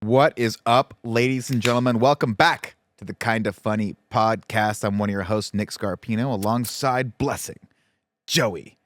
What is up, ladies and gentlemen? Welcome back to the Kind of Funny podcast. I'm one of your hosts, Nick Scarpino, alongside Blessing, Joey,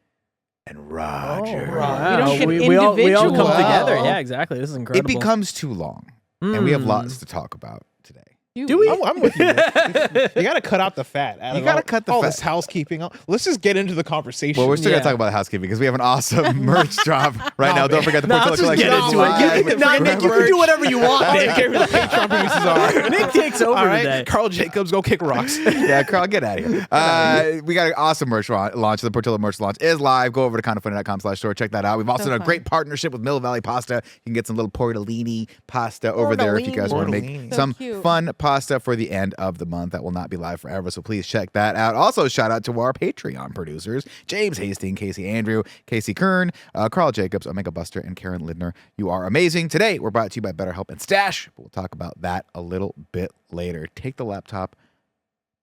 and Roger. Oh, wow. We all come together. Yeah, exactly. This is incredible. It becomes too long, and we have lots to talk about today. Do we? I'm with you. You got to cut out the fat. You got to cut the all fat. this housekeeping. Let's just get into the conversation. Well, we're still going to talk about housekeeping because we have an awesome merch drop right now. Don't forget the Portillo let's just collection. get into it. Nick, you can do whatever you want. I don't care who the Patreon producers are. Nick takes over All right, today. Carl Jacobs, go kick rocks. Yeah, Carl, get out of here. We got an awesome merch launch. The Portillo merch launch is live. Go over to kindoffunny.com/store. Check that out. We've also done a great partnership with Mill Valley Pasta. You can get some little portellini pasta over there if you guys want to make some fun pasta for the end of the month. That will not be live forever, so please check that out. Also, shout out to our Patreon producers, James Hastings, Casey Andrew, Casey Kern, Carl Jacobs, Omega Buster, and Karen Lidner. You are amazing. Today, we're brought to you by BetterHelp and Stash, but we'll talk about that a little bit later. Take the laptop,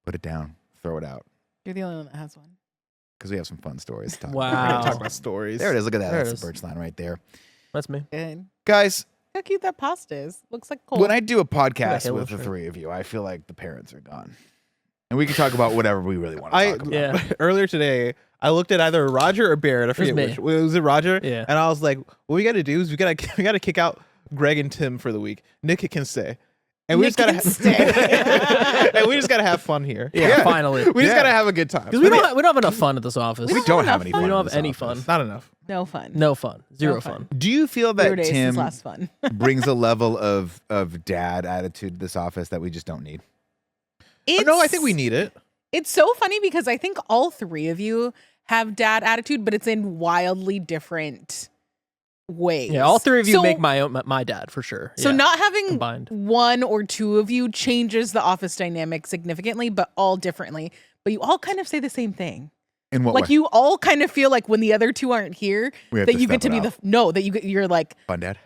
put it down, throw it out. You're the only one that has one. Because we have some fun stories to talk Wow. about. We're going to talk about stories. There it is. Look at that. There it That's the is. birch line right there. That's me. Good. Guys, How cute that pasta is. Looks like cold. when I do a podcast Halo with the shirt. three of you, I feel like the parents are gone. And we can talk about whatever we really want to talk about. Yeah. Earlier today, I looked at either Roger or Barrett. I forget me. which. Was it Roger? Yeah. And I was like, what we got to do is we got to kick out Greg and Tim for the week. Nick can stay. And we Nick just can stay. and we just gotta have fun here. Yeah, finally. We just gotta have a good time. Because we don't have enough fun at this office. We don't have any fun. We don't in have this any office. fun. Not enough. No fun. No fun. Zero No fun. fun. Do you feel 0 that days Tim is last fun. brings a level of dad attitude to this office that we just don't need? No, I think we need it. It's so funny because I think all three of you have dad attitude, but it's in wildly different ways. Yeah, all three of you So- make my dad for sure. So Yeah. not having Combined. one or two of you changes the office dynamic significantly, but all differently. But you all kind of say the same thing. In what Like way? you all kind of feel like when the other two aren't here, We have that to you get step to it be out. you're like, Fun dad?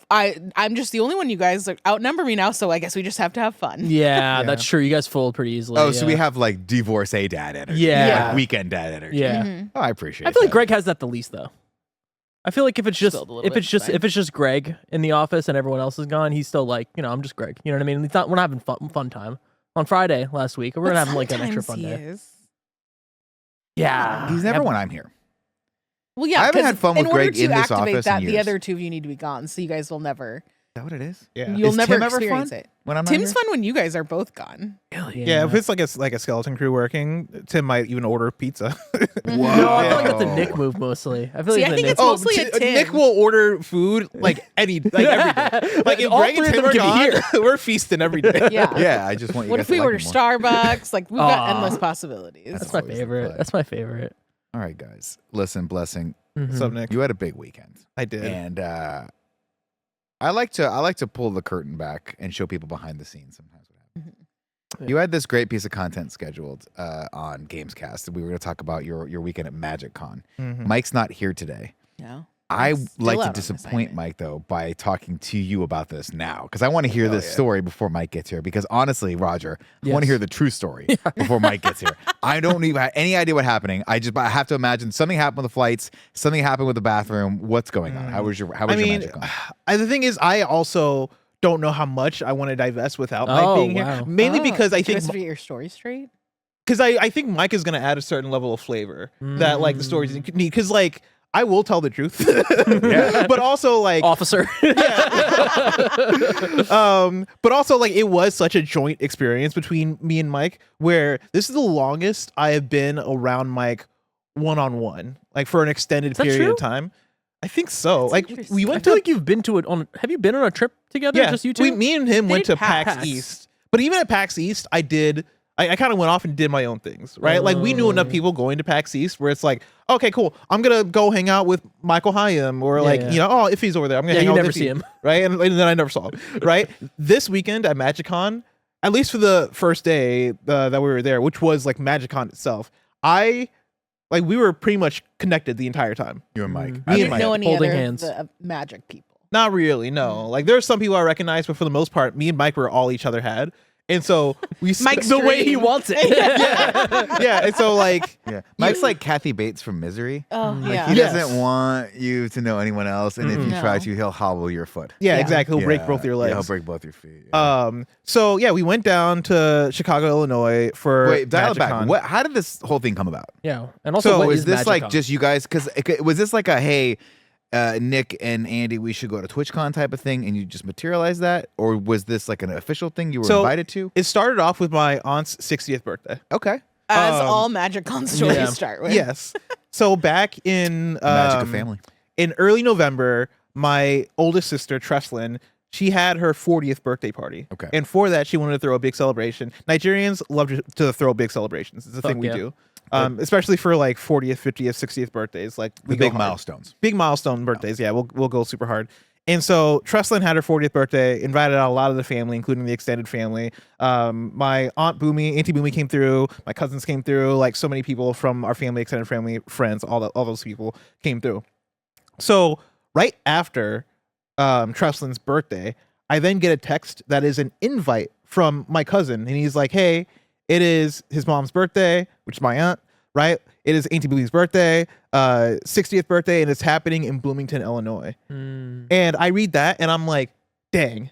I'm just the only one. You guys like, outnumber me now, so I guess we just have to have fun. Yeah, Yeah. that's true. You guys fold pretty easily. Oh, so yeah. we have like divorcee dad energy. Yeah. Like weekend dad energy. Yeah. Mhm. Oh, I appreciate I feel like that. Greg has that the least though. I feel like if it's just Spilled a little bit, right? if it's just Greg in the office and everyone else is gone, he's still like, I'm just Greg. You know what I mean? It's not, we're not having fun time. On Friday last week, we're But gonna have like an extra sometimes fun he day. is. Yeah. He's never Yeah, when I'm here. Well, yeah, I haven't 'cause had fun in with order Greg to in this activate office in that, the years. other two of you need to be gone, so you guys will never. Is that what it is? Yeah. You'll Is never Tim ever experience fun it. when I'm not Tim's here? fun when you guys are both gone. Yeah, if it's like a skeleton crew working, Tim might even order pizza. Whoa. No, I feel like that's a Nick move mostly. I feel See, like I the think Nick it's mostly a Tim. Nick will order food like every day. Like if All Greg and three of Tim them are can be gone, we're feasting every day. Yeah. Yeah, I just want you What guys if we to like order me more. Starbucks? Like we've got Aw. endless possibilities. That's That's my always the favorite. play. That's my favorite. All right, guys. Listen, Blessing, What's up, Nick? you had a big weekend. I did. And I like to pull the curtain back and show people behind the scenes sometimes what happens. Yeah. You had this great piece of content scheduled on Gamescast. We were going to talk about your weekend at Magicon. Mhm. Mike's not here today. Yeah. I I'm still like out to on disappoint assignment. Mike though by talking to you about this now because I want to hear Oh, this yeah. story before Mike gets here. Because honestly, Roger, I want Yes. to hear the true story before Mike gets here. I don't even have any idea what's happening. I have to imagine something happened with the flights, something happened with the bathroom. What's going on? How was your Magicon? The thing is, I also don't know how much I want to divest without Mike Oh, being wow. here. Mainly because I Do you think guys get your story straight. I think Mike is going to add a certain level of flavor that like the stories need. Because like I will tell the truth, Yeah. but also like Officer. but also like it was such a joint experience between me and Mike where this is the longest I have been around Mike one-on-one, like for an extended Is that period true? of time. I think so. That's Like interesting. we I went feel to like you've been to it on. Have you been on a trip together? yeah, Just you two? me and him went did to PAX PAX. East. But even at PAX East, I kind of went off and did my own things, right? Like we knew enough people going to PAX East where it's like, okay, cool. I'm gonna go hang out with Michael Hyam or like, Yeah. oh, if he's over there, I'm gonna Yeah, hang you out never with see Iffy, him. right? And then I never saw him, right? This weekend at Magicon, at least for the first day that we were there, which was like Magicon itself, we were pretty much connected the entire time. You and Mike. Me I and didn't Mike know any holding other hands. of the magic people. Not really, no. Like there are some people I recognize, but for the most part, me and Mike were all each other had. And so we Mike's The way he dream. wants it. yeah. And so like Yeah, Mike's like Kathy Bates from Misery. Oh Like yeah. he Yes. doesn't want you to know anyone else, and if you No. try to, he'll hobble your foot. yeah, Yeah. exactly. He'll break Yeah. both your Yeah, legs. he'll break both your feet. Yeah. So yeah, we went down to Chicago, Illinois for Wait, dial it back. Magicon. What? How did this whole thing come about? Yeah. And also, So what Was is this like Magicon? just you guys? Because was this like a hey, Nick and Andy, we should go to TwitchCon type of thing, and you just materialized that, or was this like an official thing you were So- invited to? It started off with my aunt's 60th birthday. Okay, As Um, all Magicon stories yeah. start with. Yes. So back in magic of family. in early November, my oldest sister Treslin, she had her 40th birthday party. Okay. And for that, she wanted to throw a big celebration. Nigerians love to throw big celebrations. It's a thing Fuck we yeah. do. Especially for like 40th, 50th, 60th birthdays. Like we The go big hard. milestones. Big milestone birthdays. Yeah, we'll go super hard. And so Treslin had her 40th birthday, invited out a lot of the family, including the extended family. My aunt Boomy, Auntie Boomy came through. My cousins came through. Like so many people from our family, extended family, friends, all those people came through. So right after Treslin's birthday, I then get a text that is an invite from my cousin, and he's like, "Hey, it is his mom's birthday, which is my aunt, right? It is Auntie Boomy's birthday, 60th birthday, and it's happening in Bloomington, Illinois." Mm. And I read that, and I'm like, "Dang,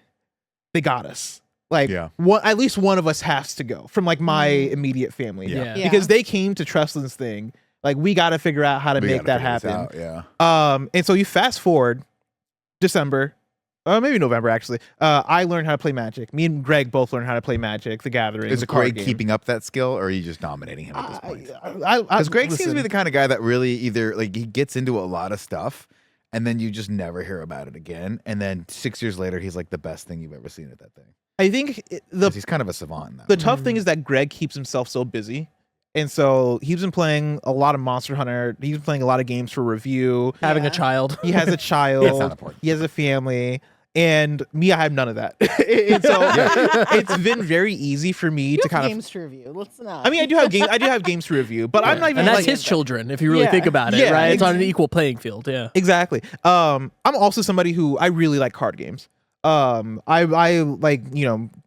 they got us." Like, Yeah. at least one of us has to go from like my immediate family, Yeah. Yeah. because they came to Treslin's thing. Like, we got to figure out how to We make gotta that figure this happen. out, Yeah. And so you fast forward December, maybe November actually. I learned how to play Magic. Me and Greg both learned how to play Magic, the Gathering. Is the card Greg game. keeping up that skill, or are you just dominating him at this point? Because Because Greg seems to be the kind of guy that really either like he gets into a lot of stuff, and then you just never hear about it again, and then 6 years later he's like the best thing you've ever seen at that thing. I think 'Cause he's kind of a savant in that. the tough thing is that Greg keeps himself so busy. And so he's been playing a lot of Monster Hunter. He's been playing a lot of games for review. Having Yeah. a child. He has a child. That's not important. He has a family. And me, I have none of that. And so it's been very easy for me You to have kind of. games to review. Let's not. I mean, I do have games to review, but I'm not even And that's like his children, if you really Yeah. think about it, Yeah, right? It's on an ex- equal playing field. Yeah. Exactly. I'm also somebody who I really like card games. I like,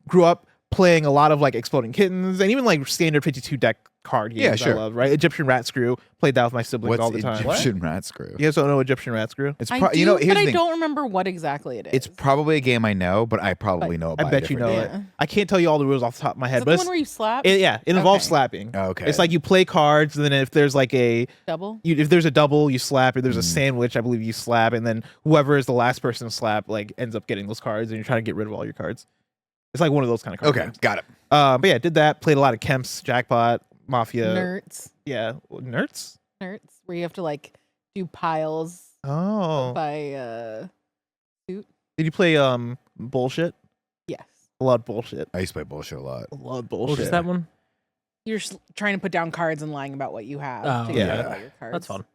grew up playing a lot of like Exploding Kittens and even like standard 52 deck card games. Yeah, sure. I love, right? Egyptian Rat Screw. Played that with my siblings What's all the time. Egyptian rat screw? You guys don't know Egyptian Rat Screw? It's I pro- do, you know here's but the I thing. don't remember what exactly it is. It's probably a game I know, but I probably know I about it. bet you know differently. it. I can't tell you all the rules off the top of my Is head, that but the it's, one where you slap? it involves Okay. slapping. Okay. It's like you play cards, and then if there's like Double? if there's a double, you slap. If there's a Mm. sandwich, I believe you slap, and then whoever is the last person to slap like ends up getting those cards, and you're trying to get rid of all your cards. It's like one of those kind of cards. Okay, got it. But yeah, did that. Played a lot of Kemps, Jackpot, Mafia. Nerds. Yeah, Nerds. Nerds. Where you have to like do piles Oh, by did you play Bullshit? yes. A lot of bullshit. I used to play bullshit a lot. A lot of What bullshit. was that one? You're just trying to put down cards and lying about what you have Oh, to get rid yeah. of all your cards. That's fun.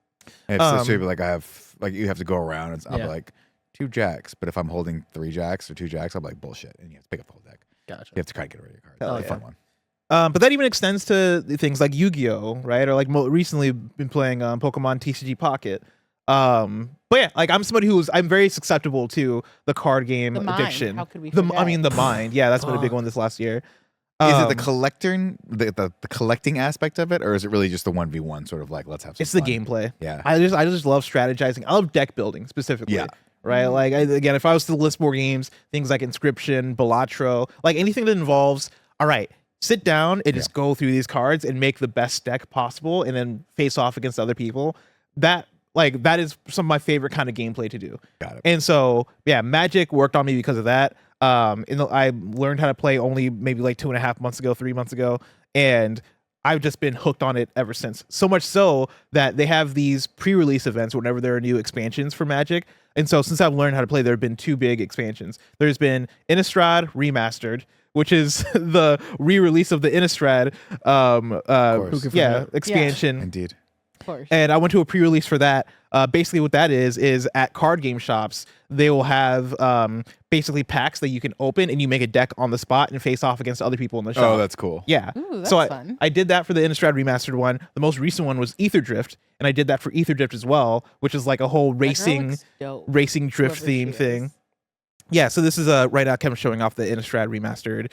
And it's Um, straight, like I have like you have to go around and I'll Yeah. be like 2 jacks, but if I'm holding 3 jacks or 2 jacks, I'm like bullshit, and you have to pick up the whole deck. Gotcha. You have to try to get rid of your cards. Hell It's a yeah. fun one. But that even extends to things like Yu-Gi-Oh, right? Or like recently been playing Pokemon TCG Pocket. But yeah, like I'm very susceptible to the card game The mind. addiction. How could we The forget? mind. Yeah, that's been a big Fuck. one this last year. Is it the Um, collector, the collecting aspect of it, or is it really just the 1v1 sort of like let's have some It's the fun? gameplay. Yeah. I just love strategizing. I love deck building specifically. Yeah. Right. Mhm. Like again, if I was to list more games, things like Inscription, Balatro, like anything that involves, all right, sit down and just go through these cards and make the best deck possible, and then face off against other people. That is some of my favorite kind of gameplay to do. Got it. And so yeah, Magic worked on me because of that. I learned how to play only maybe like 2.5 months ago, 3 months ago, and I've just been hooked on it ever since. So much so that they have these pre-release events whenever there are new expansions for Magic. And so since I've learned how to play, there have been 2 big expansions. There's been Innistrad Remastered, which is the re-release of the Innistrad course. expansion. Indeed. Of course. And I went to a pre-release for that. Basically what that is at card game shops, they will have basically packs that you can open and you make a deck on the spot and face off against other people in the shop. Oh, that's cool. Yeah. Ooh, that's so I, fun. I did that for the Innistrad Remastered one. The most recent one was Ether Drift, and I did that for Ether Drift as well, which is like a whole That girl racing looks dope, drift whoever theme she thing. is. Yeah, so this is right now kind of showing off the Innistrad remastered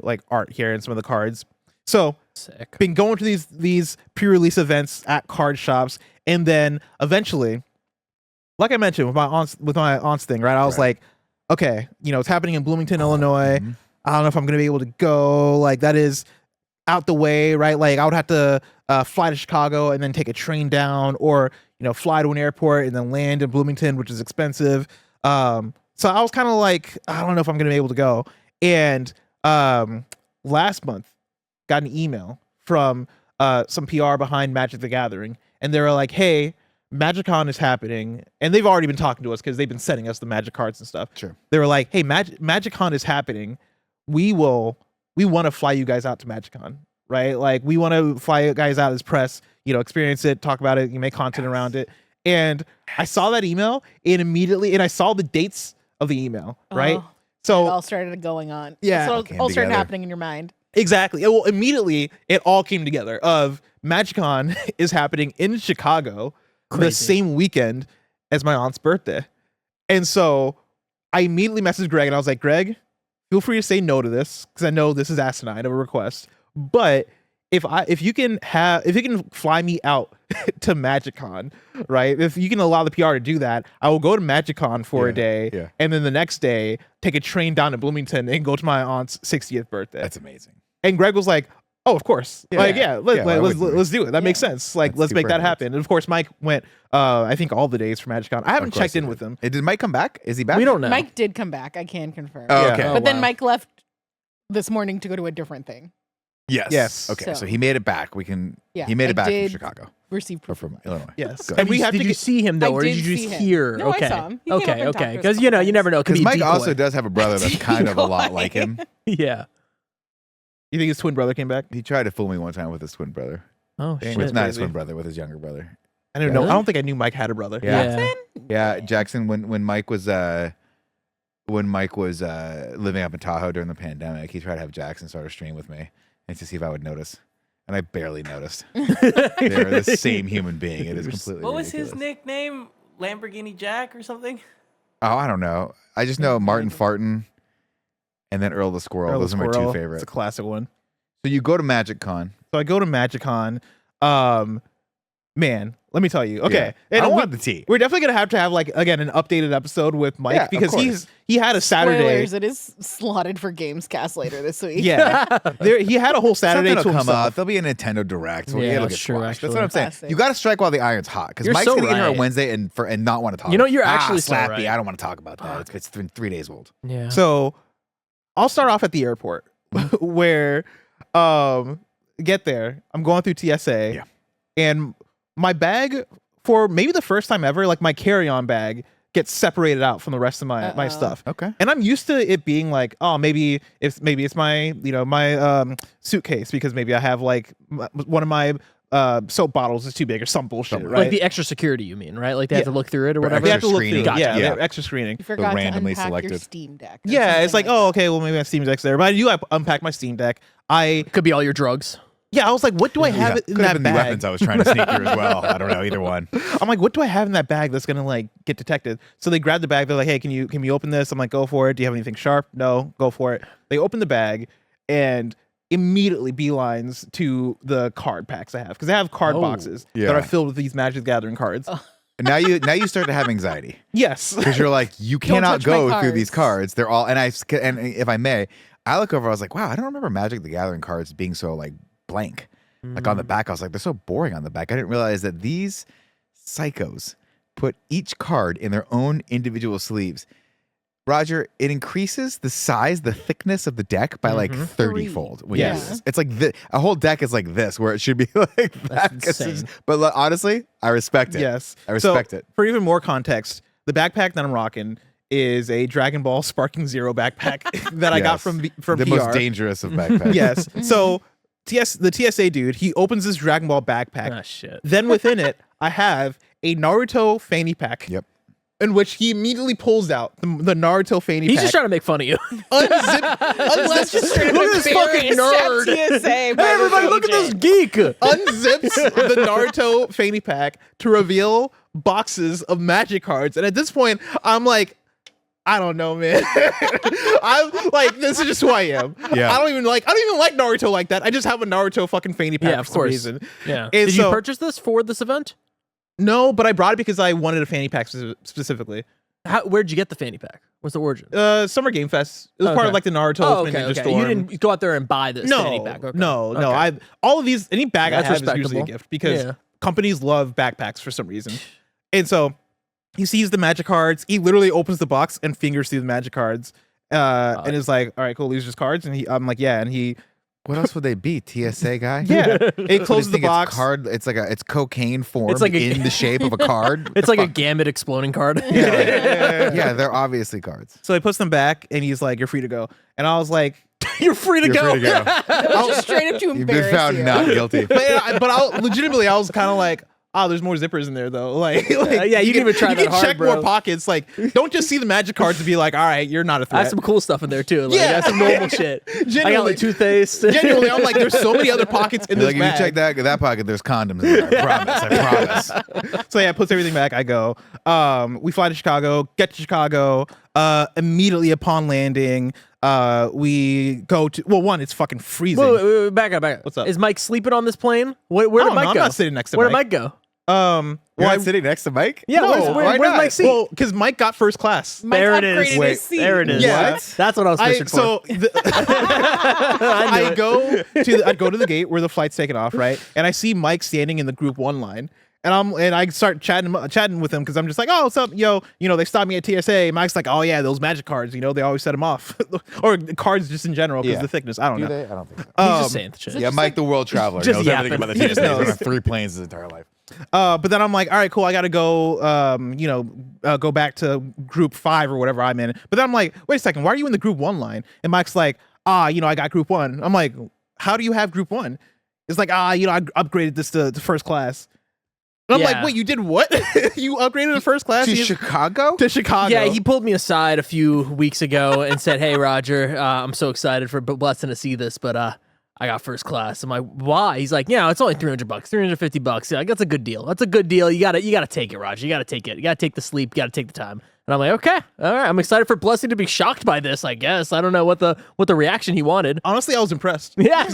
like art here and some of the cards. So Sick. been going to these pre-release events at card shops, and then eventually, like I mentioned with my aunt's thing, right? I was like, okay, it's happening in Bloomington, Illinois. Mhm. I don't know if I'm gonna be able to go. Like that is out the way, right? Like I would have to fly to Chicago and then take a train down, or fly to an airport and then land in Bloomington, which is expensive. So I was kind of like, I don't know if I'm gonna be able to go. And last month, got an email from some PR behind Magic the Gathering, and they were like, "Hey, Magicon is happening," and they've already been talking to us because they've been sending us the Magic cards and stuff. Sure. They were like, "Hey, Magicon is happening. We want to fly you guys out to Magicon, right? Like we want to fly you guys out as press, experience it, talk about it, you make content around it." And I saw that email, and immediately, and I saw the dates of the email, right? Oh, So it all started going on. Yeah. So All it came all started together. happening in your mind. exactly. Well, immediately it all came together. Of Magicon is happening in Chicago the Crazy. same weekend as my aunt's birthday, and so I immediately messaged Greg, and I was like, "Greg, feel free to say no to this because I know this is asinine of a request, but if you can fly me out to Magicon, right? If you can allow the PR to do that, I will go to Magicon for a day, yeah. and then the next day take a train down to Bloomington and go to my aunt's 60th birthday." That's amazing. And Greg was like, "Oh, of course, Yeah. let's Yeah, why wouldn't we? let's do it. That makes Yeah. sense. Like That's let's make super that nice. happen." And of course, Mike went. I think all the days for Magicon. I haven't Of course checked he in did. with him. Did Mike come back? Is he back? We don't know. Mike did come back. I can confirm. Oh, Yeah. okay. Oh, but then wow. Mike left this morning to go to a different thing. Yes. Yes. Okay, so So- he made it back. Yeah, He made I it back from did Chicago receive or proof. from Illinois. Yes, Good. and we have did to you get. see him though, I or did did you see just him. hear? No, I okay. saw him. He came up Okay. and talked to Okay. us a Because couple you never times. know. It could Because be a Mike decoy. also does have a brother that's kind of a lot Decoy. like him. Yeah. You think his twin brother came back? He tried to fool me one time with his twin brother. Oh Dang, shit. With not his crazy. twin brother, with his younger brother. I don't know. Really? I don't think I knew Mike had a brother. Yeah. Yeah. Yeah, Jackson. When Mike was living up in Tahoe during the pandemic, he tried to have Jackson start a stream with me and to see if I would notice, and I barely noticed. They're the same human being. It is completely. What was his ridiculous. nickname? Lamborghini Jack or something? Oh, I don't know. I just know Martin Farton, and then Earl the Squirrel. Earl the Those are my Squirrel. two It's favorites. a classic one. So you go to Magic Con. So I go to Magicon. Man, let me tell you. Okay, Yeah. I and want the tea. we're definitely gonna have to have like again an updated episode with Mike Yeah, of because course. he had a Saturday. Spoilers, it is slotted for Gamescast later this week. Yeah, he had a whole Saturday Something to will come himself. up. There'll be a Nintendo Direct. So Yeah, it'll that's get true, squashed. That's actually. what I'm saying. Classic. You got to strike while the iron's hot because You're Mike's so gonna get here on right. Wednesday and not want to talk. You know, about it. you're actually so slappy. right. I don't want to talk about that. It's been 3 days old. Yeah. So I'll start off at the airport where get there. I'm going through TSA. Yeah. And my bag, for maybe the first time ever, like my carry-on bag gets separated out from the rest of my Uh-oh. stuff. Okay. And I'm used to it being like, oh, maybe it's my my suitcase because maybe I have like one of my soap bottles is too big or some bullshit, Something. right? Like the extra security, you mean, right? Like they have Yeah. to look through it or Right, whatever. they have to look screening. through it. Yeah, Gotcha. they have extra screening. You forgot randomly to unpack your selected. Steam Deck. or Yeah, it's something like, oh, okay, well maybe my Steam Deck's there, but I do unpack my Steam Deck. Could be all your drugs. I was like, what do I have in Could have that been bag? the weapons I was trying to sneak through as well. I don't know either one. I'm like, what do I have in that bag that's gonna like get detected? So they grab the bag. They're like, hey, can you open this? I'm like, go for it. Do you have anything sharp? No, go for it. They open the bag and immediately beelines to the card packs I have because I have card Oh, boxes yeah. that are filled with these Magic the Gathering cards. And now you start to have anxiety Yes. because you're like you cannot touch my go through these cards. cards. They're all and if I may, I look over. I was like, wow, I don't remember Magic the Gathering cards being so like blank. Like on the back, I was like, they're so boring on the back. I didn't realize that these psychos put each card in their own individual sleeves. Roger, it increases the size, the thickness of the deck by like 30-fold. when you do Yes. this. It's like a whole deck is like this, where it should be like that. That's 'cause it's- insane. But honestly, I respect it. Yes. I respect it. For even more context, the backpack that I'm rocking is a Dragon Ball Sparking Zero backpack that I got Yes. from the PR. most dangerous of backpacks. Yes. So the TSA dude, he opens this Dragon Ball backpack. Ah, shit. Then within it, I have a Naruto fanny pack. Yep. In which he immediately pulls out the Naruto fanny He's pack. just trying to make fun of you. Let's just straight up Look at this fucking embarrass nerd. TSA by Hey, everybody, this look at this agent. geek. unzips the Naruto fanny pack to reveal boxes of Magic cards. And at this point, I'm like, I don't know, man. I'm like, this is just who I am. Yeah. I don't even like Naruto like that. I just have a Naruto fucking fanny pack Yeah, for of some course. reason. Yeah. And Did you so- purchase this for this event? No, but I brought it because I wanted a fanny pack specifically. Where'd you get the fanny pack? What's the origin? Summer Game Fest. It was part Okay. of like the Naruto Oh, Ultimate okay, Ninja okay. Storm. You didn't go out there and buy this fanny pack. Okay. No. Okay. All of these, any bag That's I have is usually a respectable. gift because Yeah. companies love backpacks for some reason. And so he sees the magic cards. He literally opens the box and fingers through the magic cards, and is like, "All right, cool. These are just cards." And I'm like, "Yeah." And he, What else would they be? TSA guy? yeah, it What do you closes the think, box. It's card. It's like it's cocaine form. It's like in the shape of a card. It's like a Gambit exploding card. yeah, they're obviously cards. So he puts them back, and he's like, "You're free to go." And I was like, You're free to You're go. free to go. Just straight up to You've embarrass been found you. not guilty. but I legitimately, I was kind of like, oh, there's more zippers in there though. Like yeah, you didn't even try you that can hard, check bro. more pockets. Like, don't just see the magic cards and be like, all right, you're not a I threat. have some cool stuff in there too. Like, I Yeah. got some normal shit. I got Genuinely. like toothpaste. Genuinely, I'm like, there's so many other pockets in You're this like, if you bag. check that pocket, there's condoms in there. I promise. So yeah, puts everything back. I go. We fly to Chicago. Get to Chicago. Immediately upon landing, we go to. Well, one, it's fucking freezing. Wait, back up. What's up? Is Mike sleeping on this plane? Where I did don't Mike know, go? I'm not sitting next to Where Mike. did Mike go? You're Well, not sitting next to Mike? Yeah, No, where's why Mike's not? seat? well, because Mike got first class. Mike There it is. upgraded Wait, his seat. There it is. Yeah. What? That's what I was fishing So for. I knew I go to the gate where the flight's taking off, right? And I see Mike standing in the group 1 line. And I start chatting with him because I'm just like, oh, what's up, yo? You know, they stopped me at TSA. Mike's like, oh yeah, those magic cards. You know, they always set them off, or cards just in general because Yeah. the thickness. I don't Do know. they? I don't think so. He's just saying the shit. Yeah, Mike, the world traveler, just knows everything yapping. about the He TSA. just He's been knows. on 3 planes his entire life. But then I'm like, all right, cool. I got to go, go back to group 5 or whatever I'm in. But then I'm like, wait a second, why are you in the group 1 line? And Mike's like, I got group 1. I'm like, how do you have group 1? It's like, I upgraded this to first class. And I'm Yeah. like, wait, you did what? You upgraded to first class? To He- Chicago? to Chicago. Yeah, he pulled me aside a few weeks ago and said, "Hey, Roger, I'm so excited for Blessing to see this, but I got first class." I'm like, "Why?" He's like, "Yeah, it's only $300, $350. Yeah, like, that's a good deal. That's a good deal. You gotta take it, Roger. You gotta take it. You gotta take the sleep. You gotta take the time." And I'm like, "Okay, all right. I'm excited for Blessing to be shocked by this. I guess I don't know what the reaction he wanted." Honestly, I was impressed. Yeah. 'Cause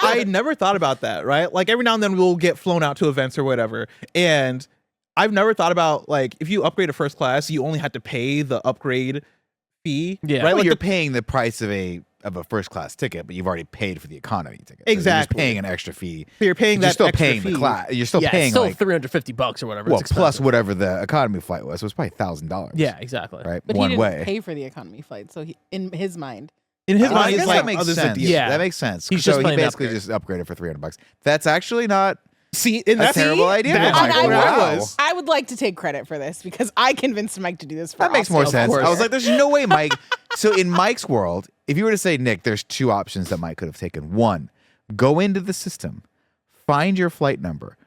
I never thought about that, right? Like every now and then we'll get flown out to events or whatever. And I've never thought about like if you upgrade to first class, you only have to pay the upgrade fee. Yeah. Right? Well, Like you're paying the price of a first class ticket, but you've already paid for the economy ticket. So Exactly. you're just paying an extra fee. you're paying You're that still extra paying fee. the class. You're still Yeah, paying it's still like $350 or whatever. well, It's plus expensive. whatever the economy flight was. So it's probably $1,000. Yeah, exactly. right. But One he didn't way. pay for the economy flight, so he, in his mind, In his I mind, guess he's like, that makes oh, this is a sense. deal. Yeah. that makes sense. He's so just he playing the basically upgrade. just upgraded for $300. That's actually not See, and a that's terrible idea. That's Mike. where I Wow. was. I would like to take credit for this because I convinced Mike to do this for That makes more Austin. sense. course. I was like, there's no way Mike. So in Mike's world, if you were to say, Nick, there's 2 options that Mike could have taken. 1, go into the system, find your flight number,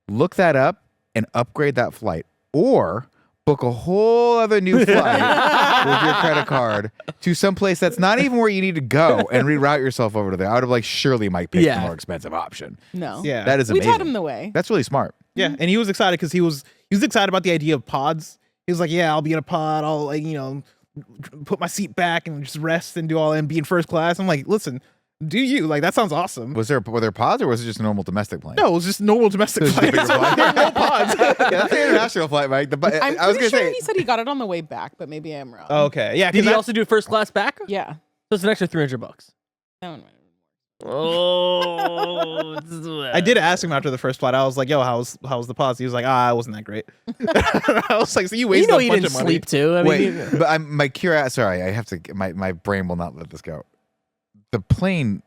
look that up, and upgrade that flight. Or book a whole other new flight with your credit card to someplace that's not even where you need to go and reroute yourself over to there. I would have like surely Mike picked Yeah. the more expensive option. No. Yeah. That is We amazing. taught him the way. That's really smart. Yeah, and he was excited because he was excited about the idea of pods. He was like, "Yeah, I'll be in a pod. I'll like put my seat back and just rest and do all and be in first class." I'm like, "Listen, do you like that? Sounds awesome." Were there pods or was it just a normal domestic plane? No, it was just normal domestic It was just a flight. bigger flight. There were no pods. Yeah, that's an international flight, Mike. I'm I was pretty gonna sure say he said he got it on the way back, but maybe I'm wrong. Okay, yeah. Did 'cause he that- also do first class back? So Yeah. it's an extra $300. That one- Oh, I did ask him after the first flight. I was like, "Yo, how's the pods?" He was like, "Ah, it wasn't that great." I was like, "So you wasted You know a he bunch didn't of money." sleep too. I mean, Wait, but I'm my curiosity. Sorry, I have to. My brain will not let this go. The plane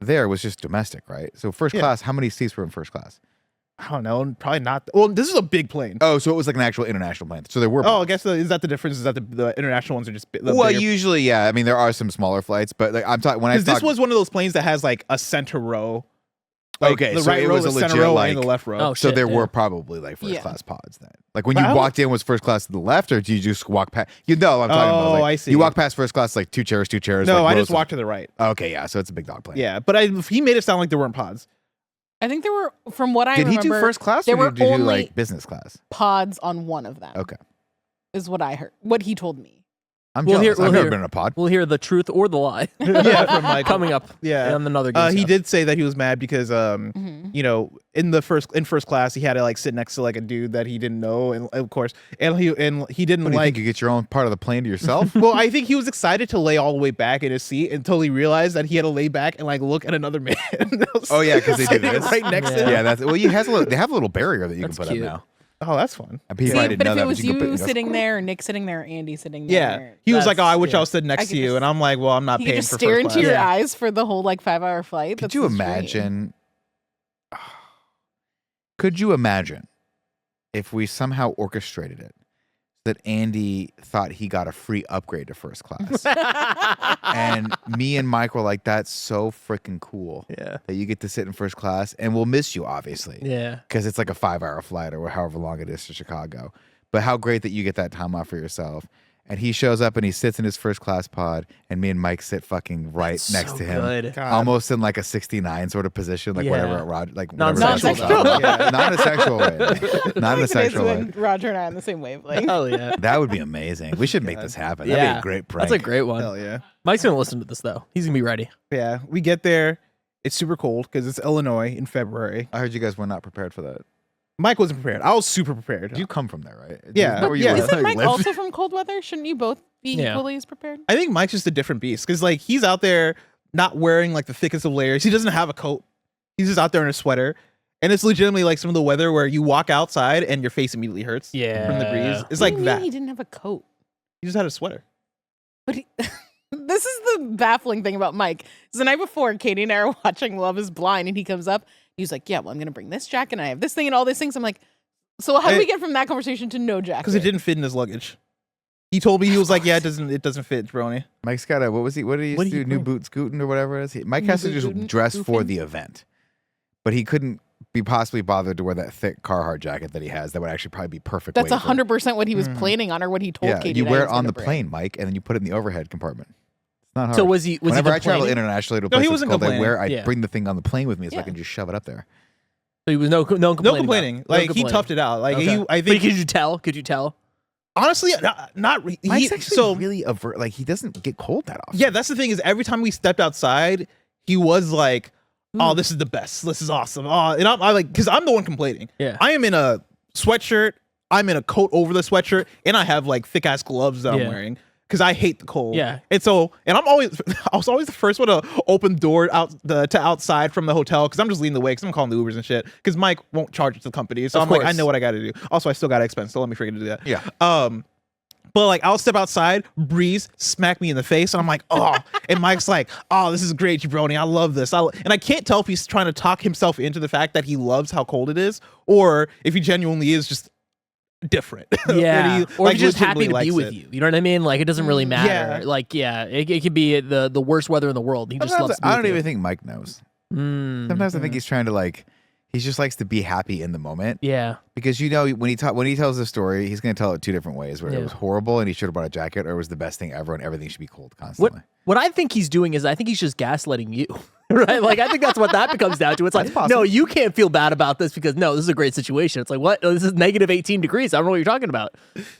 there was just domestic, right? So first Yeah. class. How many seats were in first class? I don't know. Probably not. Well, this is a big plane. Oh, so it was like an actual international plane. So there were. Oh, I guess is that the difference? Is that the international ones are just the well, bigger- usually, yeah. I mean, there are some smaller flights, but like I'm talking when I Because this talk, was one of those planes that has like a center row. Like, Okay, the so right it row, was the a center legit, row, like- and the left row. Oh, so shit, there yeah. were probably like first Yeah. class pods then. Like when you But I don't- walked in, was first class to the left, or do you just walk past? You know, what I'm talking about. Oh, Like, I see. You walk past first class, like two chairs. No, like, I just rows of- walked to the right. Okay, yeah. So it's a big dog plane. Yeah, but he made it sound like there weren't pods. I think there were, from what I Did he remember, do first class, there or were did he do only like business class? pods on one of them. Okay. Is what I heard. What he told me. I'm We'll jealous. hear- I've we'll never hear- been in a pod. We'll hear the truth or the lie Yeah, from Michael. coming up. Yeah. On another game. He stuff. did say that he was mad because you know, in first class he had to like sit next to like a dude that he didn't know, and of course, and he didn't What do you think? like. You get your own part of the plane to yourself? Well, I think he was excited to lay all the way back in his seat until he realized that he had to lay back and like look at another man. Oh yeah, because they do Sitting this. right next to Yeah. him. Yeah, that's well. They have a little barrier that you That's can put cute. up now. Oh, that's fun. I mean, he See, probably but didn't know if that, it was but you can put, you that's sitting cool. there, or Nick sitting there, or Andy sitting Yeah, there, he was like, "Oh, I wish I yeah. was sitting next I to could you," just- and I'm like, "Well, I'm not you could paying just for stare first into your class." eyes for the whole like 5-hour flight. Could That's you the dream. imagine? Could you imagine if we somehow orchestrated it that Andy thought he got a free upgrade to first class, and me and Mike were like, "That's so freaking cool Yeah, that you get to sit in first class, and we'll miss you obviously, Yeah. because it's like a 5-hour flight or however long it is to Chicago. But how great that you get that time off for yourself." And he shows up and he sits in his first class pod, and me and Mike sit fucking right next So to him. good. God. Almost in like a 69 sort of position, like Yeah. whatever Rod, like whatever Non-sexual. sexual Non-sexual. yeah. Not in a sexual way. Not in a Like it is sexual way. when Roger and I are on the same wavelength. Hell yeah. That would be amazing. We should make this happen. That'd be a great prank. That's a great one. hell yeah, Mike's gonna listen to this though. He's gonna be ready. yeah. We get there. It's super cold because it's Illinois in February. I heard you guys were not prepared for that. Mike wasn't prepared. I was super prepared. You come from there, right? Yeah. Is that where you Yeah. live? Isn't Mike Live? also from cold weather? Shouldn't you both be Yeah. equally as prepared? I think Mike's just a different beast because like he's out there not wearing like the thickest of layers. He doesn't have a coat. He's just out there in a sweater, and it's legitimately like some of the weather where you walk outside and your face immediately hurts from the breeze. It's What like do you mean that. He didn't have a coat. He just had a sweater. But this is the baffling thing about Mike. So the night before, Katie and I are watching Love Is Blind, and he comes up. He's like, "Yeah, well, I'm gonna bring this jacket, and I have this thing, and all these things." I'm like, "So how do we get from that conversation to no jacket?" Because it didn't fit in his luggage. He told me he was like, "Yeah, it doesn't fit, Brony." Mike's got a, what was he? What did he used What to did do? he New wear? boot scooting or whatever it is. Mike New has to boot just scooting? dress for Goofing? the event, but he couldn't be possibly bothered to wear that thick Carhartt jacket that he has. That would actually probably be perfect. That's weight for- 100% what he was planning on, or what he told Yeah, Katie. you and I wear he it was on gonna the bring. plane, Mike, and then you put it in the overhead compartment. It's not hard. So was he Whenever I travel complaining? internationally to a No, place he that's wasn't cold, I complaining. Yeah. bring the thing on the plane with me so I Yeah. can just shove it up there. So he was no complaining. No complaining. about it. No Like complaining. he toughed it out. Like Okay. I But think could you tell? Could you tell? honestly, not re- Mike's he, actually so really avert. Like he doesn't get cold that often. yeah. That's the thing is every time we stepped outside, he was like, "Oh, this is the best. This is awesome." Oh, and I like because I'm the one complaining. Yeah. I am in a sweatshirt. I'm in a coat over the sweatshirt, and I have like thick ass gloves that Yeah. I'm wearing because I hate the cold. Yeah. And I was always the first one to open door to outside from the hotel because I'm just leading the way because I'm calling the Ubers and shit because Mike won't charge it to the company. So Of I'm like, I course. know what I got to do. Also, I still got to expense. So let me forget to do that. Yeah. But like I'll step outside, breeze, smack me in the face, and I'm like, oh. And Mike's like, oh, this is great, jabroni. I love this. And I can't tell if he's trying to talk himself into the fact that he loves how cold it is, or if he genuinely is just different. Yeah. And Or like, if he's just happy legitimately to be likes with it. you. You know what I mean? Like it doesn't really matter. Yeah. Like it could be the worst weather in the world. He just Sometimes loves to be I with don't you. even think Mike knows. Mm, Sometimes I think he's trying to like. He just likes to be happy in the moment yeah. because when he tells the story, he's going to tell it two different ways. Where Yeah. it was horrible and he should have brought a jacket, or it was the best thing ever and everything should be cold constantly. What I think he's doing is I think he's just gaslighting you. Right? Like I think that's what that comes down to. It's like, no, you can't feel bad about this because no, this is a great situation. It's like, what? Oh, this is negative 18 degrees. I don't know what you're talking about.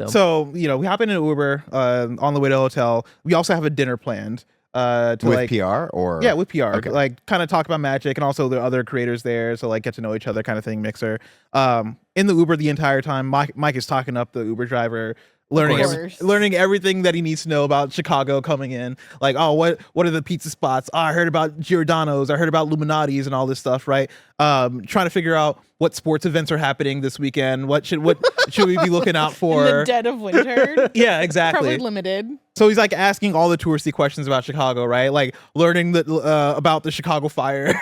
So we hop in an Uber on the way to the hotel. We also have a dinner planned. To With like PR or yeah, with PR, Okay. like kind of talk about Magic, and also there are other creators there, so like get to know each other, kind of thing. Mixer. In the Uber the entire time, Mike is talking up the Uber driver, learning course. learning everything that he needs to know about Chicago coming in. Like, oh, what are the pizza spots? Oh, I heard about Giordano's. I heard about Illuminati's and all this stuff. Right. Trying to figure out what sports events are happening this weekend. What should we be looking out for? In the dead of winter. Yeah, exactly. Probably limited. So he's like asking all the touristy questions about Chicago, right? Like learning about the Chicago fire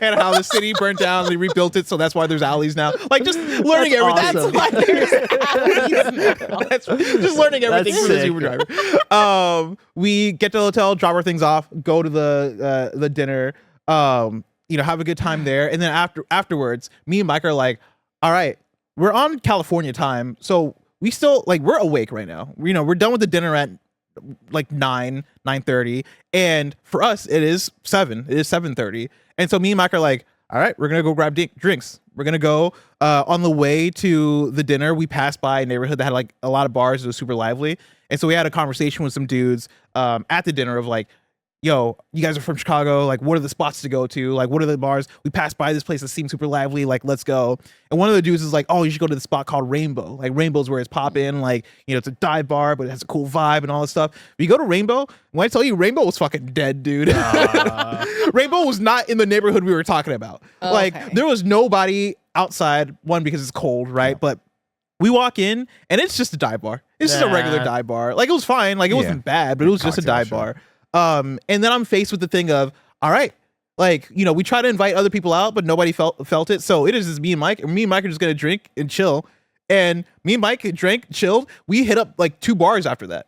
and how the city burnt down and they rebuilt it, so that's why there's alleys now. Like just learning everything. awesome. That's why there's alleys now. That's just learning everything That's from this sick. Uber driver. We get to the hotel, drop our things off, go to the dinner. Have a good time there, and then afterwards, me and Mike are like, all right, we're on California time, so we still like we're awake right now. We're done with the dinner at like 9:30, and for us it is 7:30, and so me and Mike are like, all right, we're gonna go grab drinks. We're gonna go on the way to the dinner. We passed by a neighborhood that had like a lot of bars. It was super lively, And so we had a conversation with some dudes at the dinner of like, yo, you guys are from Chicago. Like, what are the spots to go to? Like, what are the bars? We passed by this place that seems super lively. Like, let's go. And one of the dudes is like, oh, you should go to the spot called Rainbow. Like, Rainbow's where it's poppin'. Like, you know, it's a dive bar, but it has a cool vibe and all this stuff. But you go to Rainbow, when I tell you, Rainbow was fucking dead, dude. Rainbow was not in the neighborhood we were talking about. Oh, like, okay. there was nobody outside, one, because it's cold, right? Yeah. But we walk in, and it's just a dive bar. It's just a regular Nah. dive bar. Like, it was fine. Like, it wasn't bad, but it was just a Cocktail dive shop. bar. And then I'm faced with the thing of, all right, like, you know, we try to invite other people out, but nobody felt it. So it is just me and Mike. And me and Mike are just gonna drink and chill. And me and Mike drank, chilled. We hit up like 2 bars after that.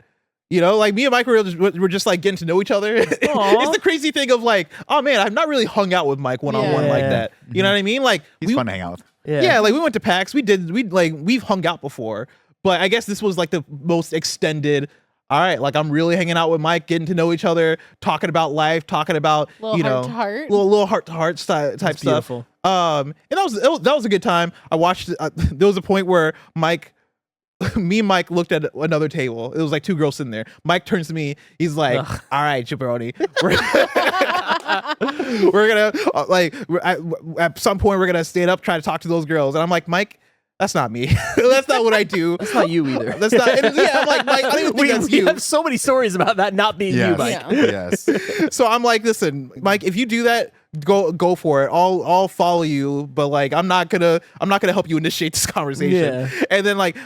You know, like me and Mike were just like getting to know each other. It's the crazy thing of like, oh man, I've not really hung out with Mike one-on-one like Yeah. that. You know what I mean? Like He's fun to hang out with. yeah, like we went to PAX. We've hung out before, but I guess this was like the most extended. All right, like I'm really hanging out with Mike, getting to know each other, talking about life, talking about Little you know, heart-to-heart. little heart-to-heart type stuff. beautiful. And that was a good time. I watched. There was a point where me and Mike looked at another table. It was like 2 girls sitting there. Mike turns to me. He's like, "All right, jabroni, we're gonna at some point we're gonna stand up, try to talk to those girls." And I'm like, Mike, that's not me. That's not what I do. That's not you either. That's not. And yeah, I'm like, Mike, I don't even think that's we you. have so many stories about that not being you, Mike. Yeah. Yes. So I'm like, listen, Mike, if you do that, go for it. I'll follow you, but like I'm not gonna help you initiate this conversation. Yeah. And then like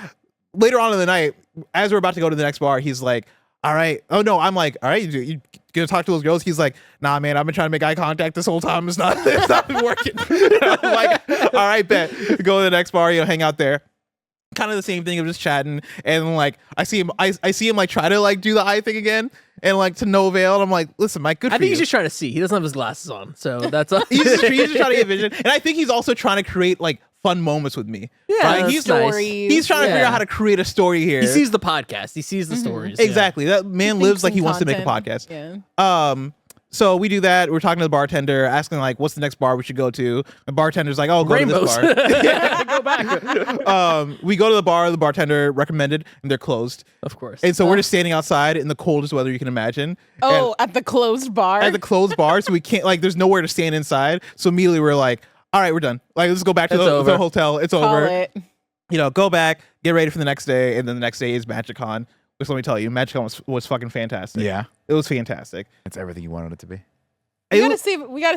later on in the night, as we're about to go to the next bar, he's like, all right. Oh no, I'm like, all right, you gonna talk to those girls? He's like, nah, man, I've been trying to make eye contact this whole time. It's not been working. I'm like, all right, bet. Go to the next bar, hang out there. Kind of the same thing of just chatting, and like I see him like try to like do the eye thing again, and like to no avail. And I'm like, listen, Mike, good for I think you. he's just trying to see. He doesn't have his glasses on, so that's all. he's just trying to get vision, and I think he's also trying to create like fun moments with me. Yeah, right? that's He's nice. Stories. he's trying to figure Yeah. out how to create a story here. He sees the podcast. He sees the stories. yeah. exactly that man Think lives like some he wants to make a content. podcast. Yeah. So we do that. We're talking to the bartender, asking like, "What's the next bar we should go to?" The bartender's like, "Oh, go Rainbows. to this bar." Go back. We go to the bar. The bartender recommended, and they're closed. Of course. And so we're just standing outside in the coldest weather you can imagine. Oh, at the closed bar. At the closed bar, so we can't like. There's nowhere to stand inside. So immediately we're like, "All right, we're done. Like, let's go back to It's the over. hotel. It's Call over." it. You know, go back, get ready for the next day, and then the next day is Magicon. Which let me tell you, Magicon was fucking fantastic. Yeah. It was fantastic. It's everything you wanted it to be. We It gotta was-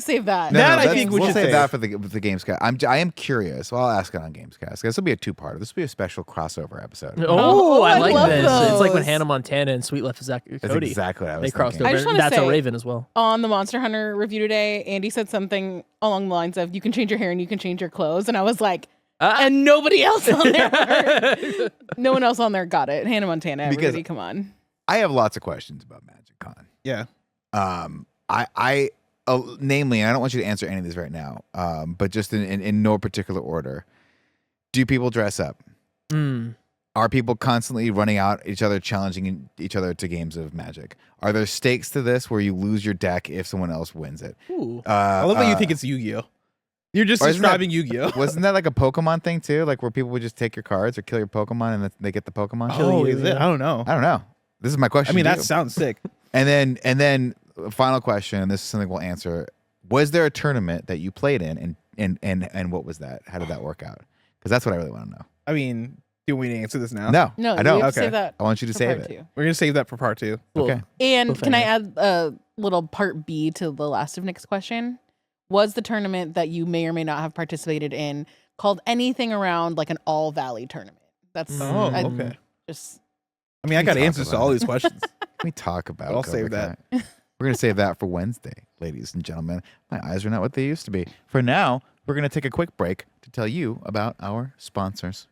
save that. That I that's- think we we'll should save save. that for the Gamescast. I am curious. Well, I'll ask it on Gamescast. This will be a 2-parter. This will be a special crossover episode. Oh, I I like love this. It's like when those. Hannah Montana and Sweet Left Zach That's Cody. exactly what I was They crossed thinking. I over. just wanna That's a say- Raven as well. On the Monster Hunter review today, Andy said something along the lines of, "You can change your hair and you can change your clothes," and I was like, and nobody else on there, no one else on there got it. Hannah Montana, everybody, come on. I have lots of questions about MagicCon. Yeah. Namely, and I don't want you to answer any of these right now, but just in no particular order. Do people dress up? Are people constantly running out each other, challenging each other to games of Magic? Are there stakes to this where you lose your deck if someone else wins it? Ooh. I love how you think it's Yu-Gi-Oh. You're just Or isn't that- describing Yu-Gi-Oh. Wasn't that like a Pokemon thing too? Like where people would just take your cards or kill your Pokemon and then they get the Pokemon? Oh, you, is it? yeah. I don't know. I don't know. This is my question. I mean, to that you. sounds sick. And then final question, and this is something we'll answer. Was there a tournament that you played in and what was that? How did that work out? Because that's what I really want to know. I mean, do we need to answer this now? No, No, I we don't. have to Okay. save that. I want you to for save part it. 2. We're gonna save that for part 2. Cool. Okay. And Cool can I thing. add a little part B to the last of Nick's question? Was the tournament that you may or may not have participated in called anything around like an All Valley tournament? That's Oh, I okay. just I mean, I got talk answers to about all it. these questions. Let me talk about I'll Cobra save that. Kai. We're going to save that for Wednesday, ladies and gentlemen. My eyes are not what they used to be. For now, we're going to take a quick break to tell you about our sponsors.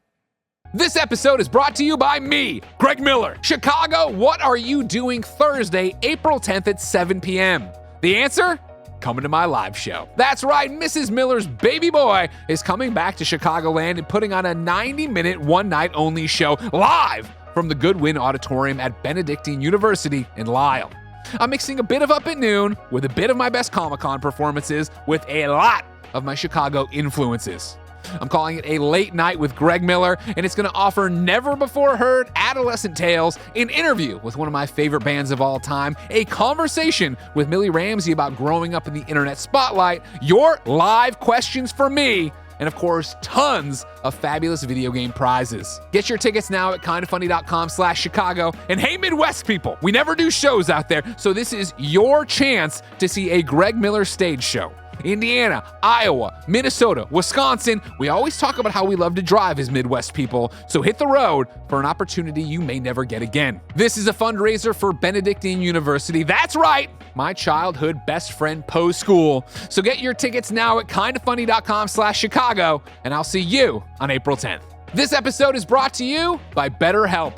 This episode is brought to you by me, Greg Miller. Chicago, what are you doing Thursday, April 10th at 7 p.m.? The answer? Coming to my live show. That's right, Mrs. Miller's baby boy is coming back to Chicagoland and putting on a 90-minute, one-night-only show live from the Goodwin Auditorium at Benedictine University in Lisle. I'm mixing a bit of Up at Noon with a bit of my best Comic-Con performances with a lot of my Chicago influences. I'm calling it a late night with Greg Miller, and it's going to offer never-before-heard adolescent tales, an interview with one of my favorite bands of all time, a conversation with Millie Ramsey about growing up in the internet spotlight, your live questions for me, and of course, tons of fabulous video game prizes. Get your tickets now at kindafunny.com/Chicago. And hey, Midwest people, we never do shows out there, so this is your chance to see a Greg Miller stage show. Indiana, Iowa, Minnesota, Wisconsin, we always talk about how we love to drive as Midwest people, so hit the road for an opportunity you may never get again. This is a fundraiser for Benedictine University. That's right, my childhood best friend Poe's school. So get your tickets now at kindafunny.com/Chicago, and I'll see you on April 10th. This episode is brought to you by BetterHelp.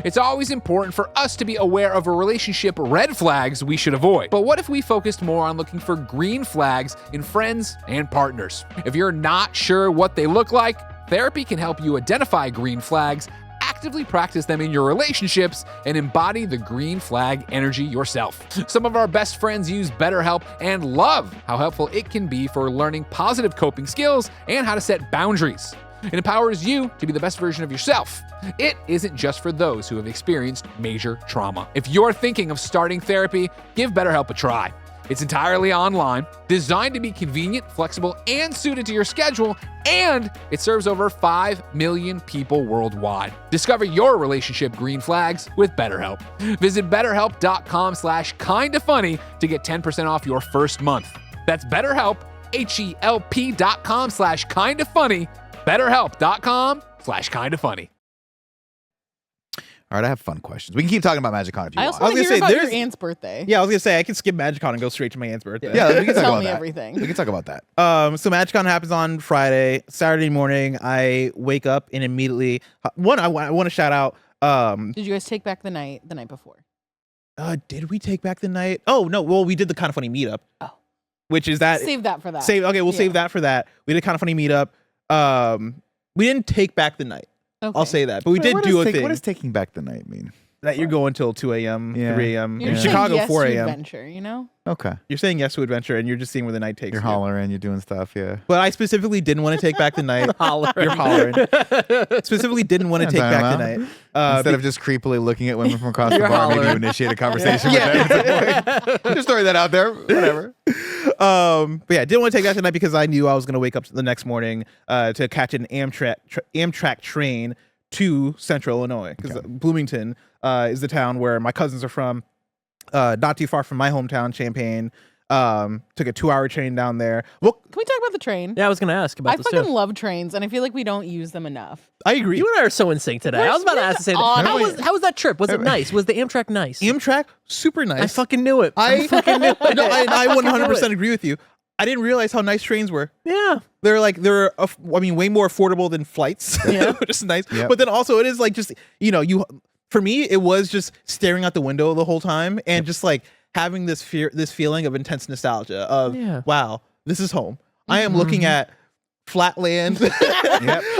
It's always important for us to be aware of a relationship red flags we should avoid. But what if we focused more on looking for green flags in friends and partners? If you're not sure what they look like, therapy can help you identify green flags, actively practice them in your relationships, and embody the green flag energy yourself. Some of our best friends use BetterHelp and love how helpful it can be for learning positive coping skills and how to set boundaries. It empowers you to be the best version of yourself. It isn't just for those who have experienced major trauma. If you're thinking of starting therapy, give BetterHelp a try. It's entirely online, designed to be convenient, flexible, and suited to your schedule, and it serves over 5 million people worldwide. Discover your relationship green flags with BetterHelp. Visit betterhelp.com/kindafunny to get 10% off your first month. That's BetterHelp, HELP.com/kindafunny, betterhelp.com/kindafunny. All right, I have fun questions. We can keep talking about Magicon if you I want. also want to gonna hear say, about your there's- aunt's birthday. Yeah, I was gonna say I could skip Magicon and go straight to my aunt's birthday. Yeah, we can talk Tell about me that. everything. We can talk about that. So Magicon happens on Friday. Saturday morning, I wake up and immediately I want to shout out. Did you guys take back the night before? Did we take back the night? Oh no, well we did the Kind of Funny meetup. Oh. Which is that Save that for that. Okay, we'll Yeah. save that for that. We did Kind of Funny meetup. We didn't take back the night. Okay. I'll say that, but we did do a thing. What does taking back the night mean? That you're going till 2 a.m., Yeah. 3 a.m. You're In saying Chicago, yes 4 to a.m. adventure, you know? Okay. You're saying yes to adventure, and you're just seeing where the night takes You're you. hollering, you're doing stuff, yeah. But I specifically didn't want to take back the night. Hollering. You're hollering. Specifically didn't want to take back the night. Instead of just creepily looking at women from across the You're bar, maybe you hollering. initiate a conversation with Yeah. them. Just throwing that out there. Whatever. But yeah, didn't want to take that tonight because I knew I was going to wake up the next morning to catch an Amtrak train to Central Illinois because Bloomington is the town where my cousins are from. Not too far from my hometown, Champaign. Took a 2-hour train down there. Well, Can we talk about the train? Yeah, I was gonna ask about I this fucking too. love trains, and I feel like we don't use them enough. I agree. You and I are so in sync today. I was about to ask the same thing. on How it. was that trip? Was it nice? Was the Amtrak nice? Amtrak, super nice. I fucking knew it. I fucking knew it. No, I fucking knew 100% it. agree with you. I didn't realize how nice trains were. Yeah. They're way more affordable than flights, Yeah. which is nice. Yep. But then also it is like just, for me, it was just staring out the window the whole time and just like having this feeling of intense nostalgia of, Yeah. wow, this is home. I am looking at flat land. Yep.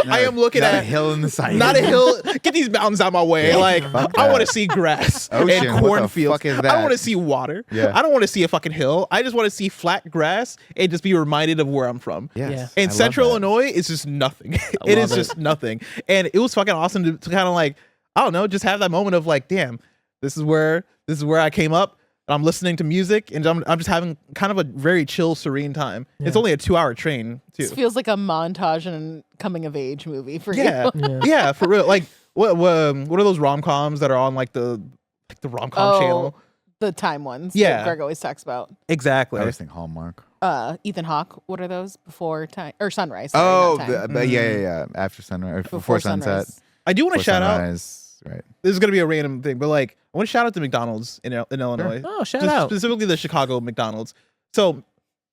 I am looking Not at a hill in the side. not a hill. Get these mountains out my way. Yeah, Like fuck I that. want to see grass Ocean, and what the cornfields. fuck is I that? don't want to see water. Yeah. I don't want to see a fucking hill. I just want to see flat grass and just be reminded of where I'm from. Yes. Yeah. And I love Central that. Illinois is just nothing. It is love it. just nothing. And it was fucking awesome to kind of like, I don't know, just have that moment of like, damn, this is where I came up. And I'm listening to music and I'm just having kind of a very chill, serene time. It's Yeah. only a 2-hour train too. This feels like a montage and coming of age movie for Yeah, you. yeah, for real. Like what are those rom-coms that are on like the rom-com channel? The time ones. Yeah. That Greg always talks about. Exactly. I always think Hallmark. Ethan Hawke. What are those? Before time or sunrise? Sorry, Oh, not time. yeah. After sunrise, or before sunset. sunrise. I do want to Before shout out. sunrise. Right. This is gonna be a random thing, but like I want to shout out to McDonald's in Illinois. Oh, shout Just out. specifically the Chicago McDonald's. So Is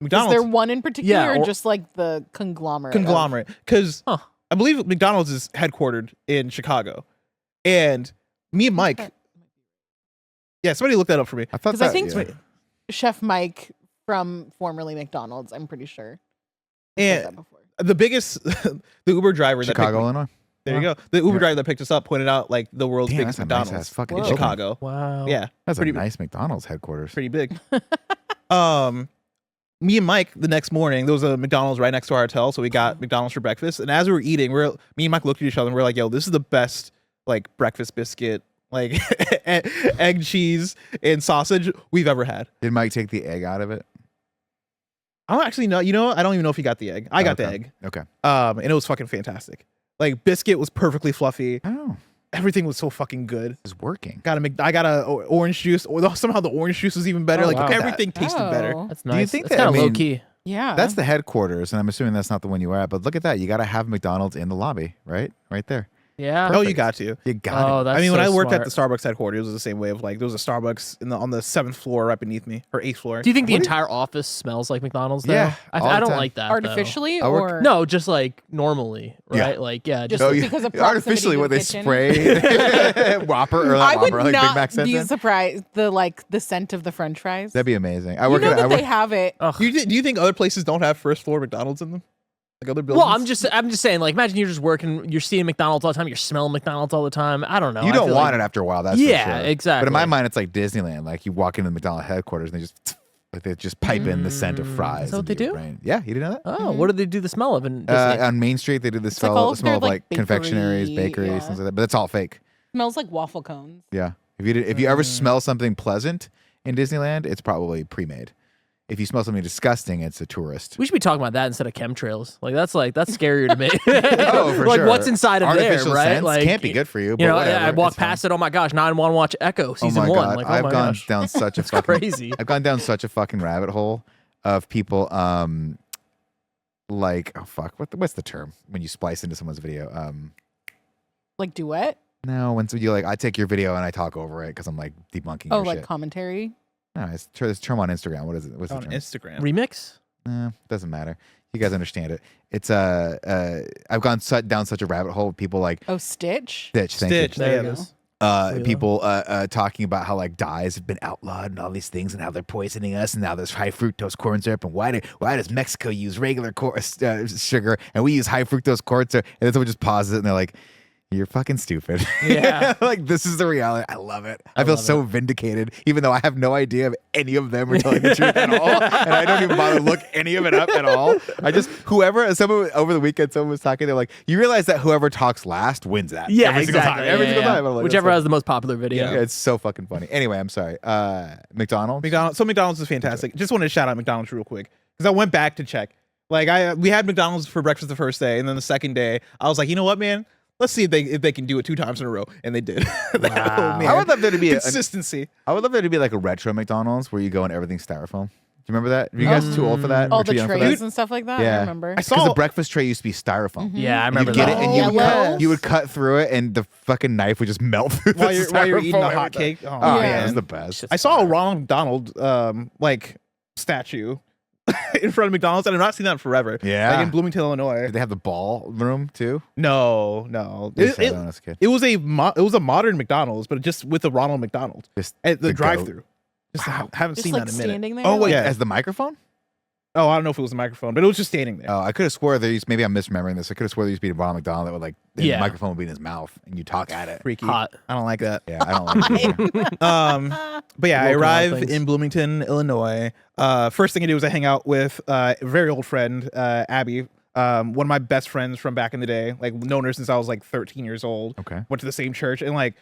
McDonald's there one in particular, Yeah, or or- just like the conglomerate? of- conglomerate, because Huh. I believe McDonald's is headquartered in Chicago, and me and Mike. Yeah, somebody look that up for me. I thought 'Cause I that, think yeah. Chef Mike from formerly McDonald's. I'm pretty sure. I've And heard that before. the biggest, the Uber driver Chicago, that Illinois. there you go. The Uber Yeah. driver that picked us up pointed out like the world's Damn, biggest that's a nice McDonald's ass fucking in building. Chicago. Wow. Yeah, That's pretty a nice McDonald's headquarters. pretty big. me and Mike the next morning, there was a McDonald's right next to our hotel, so we got McDonald's for breakfast. And as we were eating, me and Mike looked at each other and we're like, "Yo, this is the best like breakfast biscuit, like egg, cheese, and sausage we've ever had." Did Mike take the egg out of it? I don't actually know. You know, I don't even know if he got the egg. I got the Okay. egg. Okay. And it was fucking fantastic. Like biscuit was perfectly fluffy. Oh, Everything was so fucking good. it's working. I got a orange juice. Or somehow the orange juice was even better. Oh, like wow. everything tasted better. Oh. That's you nice. think That's that- kind I of mean- low key. Yeah. That's the headquarters, and I'm assuming that's not the one you were at. But look at that. You got to have McDonald's in the lobby, right? Right there. Yeah. Oh, you got to. You got Oh, it. that's I mean, when so I worked smart. at the Starbucks headquarters, it was the same way of like there was a Starbucks on the 7th floor right beneath me, or 8th floor. Do you think the entire office smells like McDonald's? Though? Yeah, all I the don't time. like that. though. artificially I work- or No, just like normally, Yeah. right? Like yeah, Just just Oh, yeah. because of Artificially, proximity to what the they kitchen? spray Whopper or I not would Whopper, like Big Mac not says be in? surprised the scent of the French fries. That'd be amazing. I you work know at. that I work, they have it. Ugh. Do you think other places don't have first floor McDonald's in them? Like other buildings? Well, I'm just saying. Like, imagine you're just working, you're seeing McDonald's all the time, you're smelling McDonald's all the time. I don't know. you I don't feel want like, it after a while. That's Yeah, for sure. exactly. But in my mind, it's like Disneyland. Like you walk into the McDonald's headquarters and they just pipe in the scent of fries. Is that what into they your do? brain. Yeah, you didn't know that? Oh, what do they do the smell of in Disney? On Main Street, they do the like smell, all of smell their, of like like, confectionaries, bakery, bakeries, yeah. things like that. But it's all fake. Smells like waffle cones. Yeah. If you ever smell something pleasant in Disneyland, it's probably pre-made. If you smell something disgusting, it's a tourist. We should be talking about that instead of chemtrails. That's scarier to me. Oh, for like sure. what's inside of there, Artificial right? scents Like can't be good for you. You but know, whatever, I walk it's fine. past it. Oh my gosh! Now I want to watch Echo Oh season my 1. God. Like, oh I've my gone gosh, down such a fucking crazy. I've gone down such a fucking rabbit hole of people like oh fuck what's the term when you splice into someone's video Like duet? no when you like I take your video and I talk over it because I'm like debunking Oh, your like shit. commentary? No, it's this term on Instagram. What is it? What's the on term? Instagram. Remix. Doesn't matter. You guys understand it. It's I've gone down such a rabbit hole of people like Oh, Stitch? Stitch. Thank Stitch. you. There Yeah, it this- is. People talking about how like dyes have been outlawed and all these things and how they're poisoning us and now there's high fructose corn syrup and why does Mexico use regular sugar and we use high fructose corn syrup, and then someone just pauses it and they're like, you're fucking stupid. Yeah. Like this is the reality. I love it. I feel so vindicated, even though I have no idea if any of them are telling the truth at all. And I don't even bother to look any of it up at all. I just, someone over the weekend, someone was talking, they're like, you realize that whoever talks last wins that. Yeah, every single exactly. time. Every Yeah, single yeah. time. I'm like, Whichever that's has the most popular video. yeah, it's so fucking funny. Anyway, I'm sorry. McDonald's? So McDonald's is fantastic. Just wanted to shout out McDonald's real quick because I went back to check. Like we had McDonald's for breakfast the first day, and then the second day I was like, you know what, man? Let's see if they can do it 2 times in a row, and they did. Wow. I would love there to be consistency. I would love there to be like a retro McDonald's where you go and everything's styrofoam. Do you remember that? Are you guys too old for that? All Or too the young for trays that? and stuff like that? Yeah. I remember. I Because saw the breakfast tray used to be styrofoam. Yeah, I And remember you'd get that. it and you would Yes. cut, you would cut through it and the fucking knife would just melt through while the you're eating styrofoam a hot every time. cake. Oh, Oh, yeah, Yeah. it was the best. I saw a Ronald McDonald like statue in front of McDonald's, and I've not seen that in forever. Yeah. Like in Bloomington, Illinois. Did they have the ballroom too? No. They used to have that when I was a kid. It was a modern McDonald's, but just with a Ronald McDonald Just at the the drive-through. Just haven't Just seen like that in a minute. standing there? Oh wait, Yeah. as the microphone? Oh, I don't know if it was a microphone, but it was just standing there. Oh, I could have swore there used. Maybe I'm misremembering this. I could have swore there used to be a Ronald McDonald that would like the Yeah. microphone would be in his mouth and you talk at it. Freaky. Hot. I don't like that. Yeah, I don't like it. But yeah, I Local arrive things. in Bloomington, Illinois. First thing I do is I hang out with a very old friend, Abby, one of my best friends from back in the day. Like known her since I was like 13 years old. Okay. Went to the same church, and like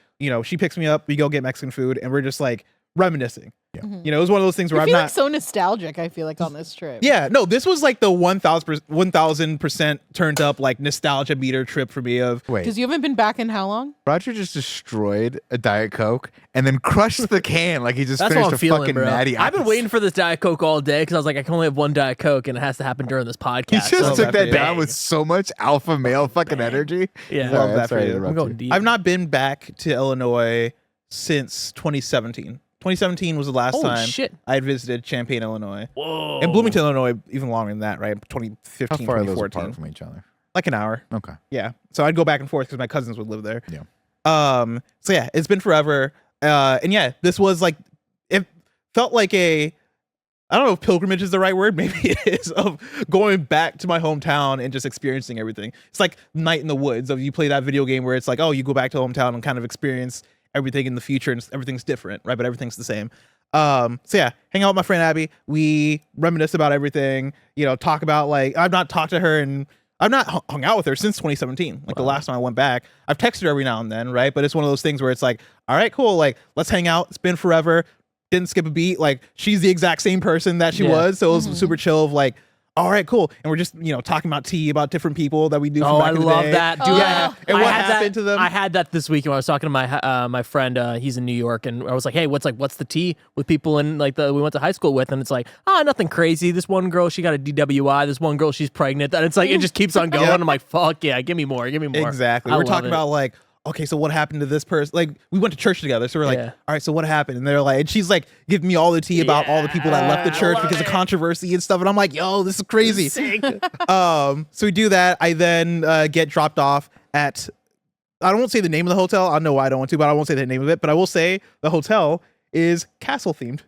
she picks me up. We go get Mexican food, and we're just like reminiscing. Yeah. You know, it was one of those things where I I'm feel not. like so nostalgic, I feel like, on this trip. Yeah, no, this was like the 1000% turned up like nostalgia meter trip for me of Wait, Because you haven't been back in how long? Roger just destroyed a Diet Coke and then crushed the can like he just That's finished what I'm a feeling, fucking bro. natty I've been ice. waiting for this Diet Coke all day because I was like, I can only have one Diet Coke, and it has to happen during this He podcast. just love took that that for you. down with so much alpha male fucking energy. Yeah. Sorry, Love that I'm sorry for to you. interrupt I'm going you. deep. I've not been back to Illinois since 2017. 2017 was the last Holy time shit. I had visited Champaign, Illinois. Whoa. And Bloomington, Illinois, even longer than that, right? 2015, How far are those 2014. apart from each other? Like an hour. Okay. Yeah. So I'd go back and forth because my cousins would live there. Yeah. So yeah, it's been forever. And yeah, this was like, it felt like I don't know if pilgrimage is the right word. Maybe it is, of going back to my hometown and just experiencing everything. It's like Night in the Woods, of you play that video game where it's like, oh, you go back to hometown and kind of experience everything in the future and everything's different, right? But everything's the same. So yeah, hang out with my friend Abby. We reminisce about everything. Talk about like I've not talked to her and I've not hung out with her since 2017. Like the last time I went back, I've texted her every now and then, right? But it's one of those things where it's like, all right, cool. Like let's hang out. It's been forever. Didn't skip a beat. Like she's the exact same person that she was. So it was super chill of like, all right, cool. And we're just, talking about tea, about different people that we do. Oh, from back I in the love day. that. Dude, Yeah. And I what had happened to them? I had that this week when I was talking to my friend. He's in New York, and I was like, "Hey, what's the tea with people in like we went to high school with?" And it's like, "Oh, nothing crazy. This one girl, she got a DWI. This one girl, she's pregnant." And it's like it just keeps on going. I'm like, "Fuck yeah, give me more, give me more." Exactly. I We're love talking it. about like, okay, so what happened to this person? Like, we went to church together, so we're like, Yeah. all right, so what happened? And they're like, and she's like, giving me all the tea about all the people that left the Yeah, church I love because of it. controversy and stuff. And I'm like, yo, this is crazy. Sick. So we do that. I then get dropped off at. I won't say the name of the hotel. I know why I don't want to, but I won't say the name of it. But I will say the hotel is castle themed.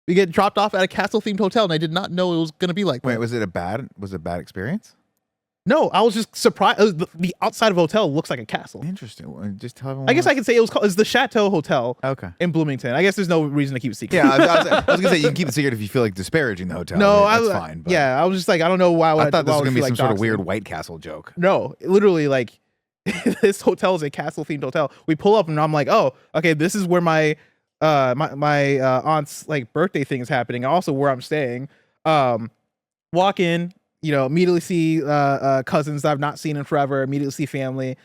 We get dropped off at a castle themed hotel, and I did not know it was gonna be like that. Wait, was it a bad experience? No, I was just surprised. The outside of the hotel looks like a castle. Interesting. Well, just tell everyone. I guess I could say it's the Chateau Hotel Okay. in Bloomington. I guess there's no reason to keep it secret. Yeah, I was gonna say you can keep it secret if you feel like disparaging the hotel. No, that's fine. But yeah, I was just like, I don't know why. I thought this was gonna be some sort of doxing. weird White Castle joke. No, literally, like this hotel is a castle themed hotel. We pull up and I'm like, oh, okay, this is where my aunt's like birthday thing is happening. Also, where I'm staying. Walk in. Immediately see cousins that I've not seen in forever. Immediately see family.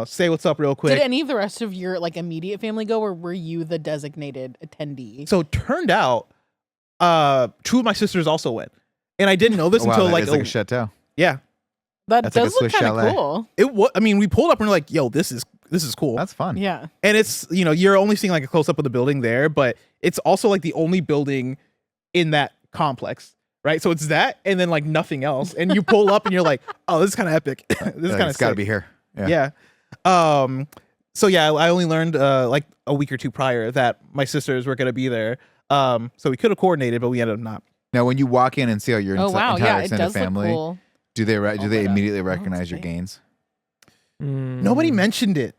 Say what's up real quick. Did any of the rest of your like immediate family go, or were you the designated attendee? So turned out, two of my sisters also went, and I didn't know this Oh, wow, until that like is like a chateau. yeah. That That's like does a look Swiss kind of chalet. cool. It was. I mean, we pulled up and we're like, yo, this is cool. That's fun. Yeah. And it's you're only seeing like a close up of the building there, but it's also like the only building in that complex. Right, so it's that, and then like nothing else, and you pull up, and you're like, "Oh, this is kind of epic. This is kind of It's got to be here. Yeah. So yeah, I only learned like a week or two prior that my sisters were gonna be there. So we could have coordinated, but we ended up not. Now, when you walk in and see all your Oh wow, entire yeah, it extended does family, look cool. do they God. immediately Oh, recognize it's your big. gains? Nobody mentioned it.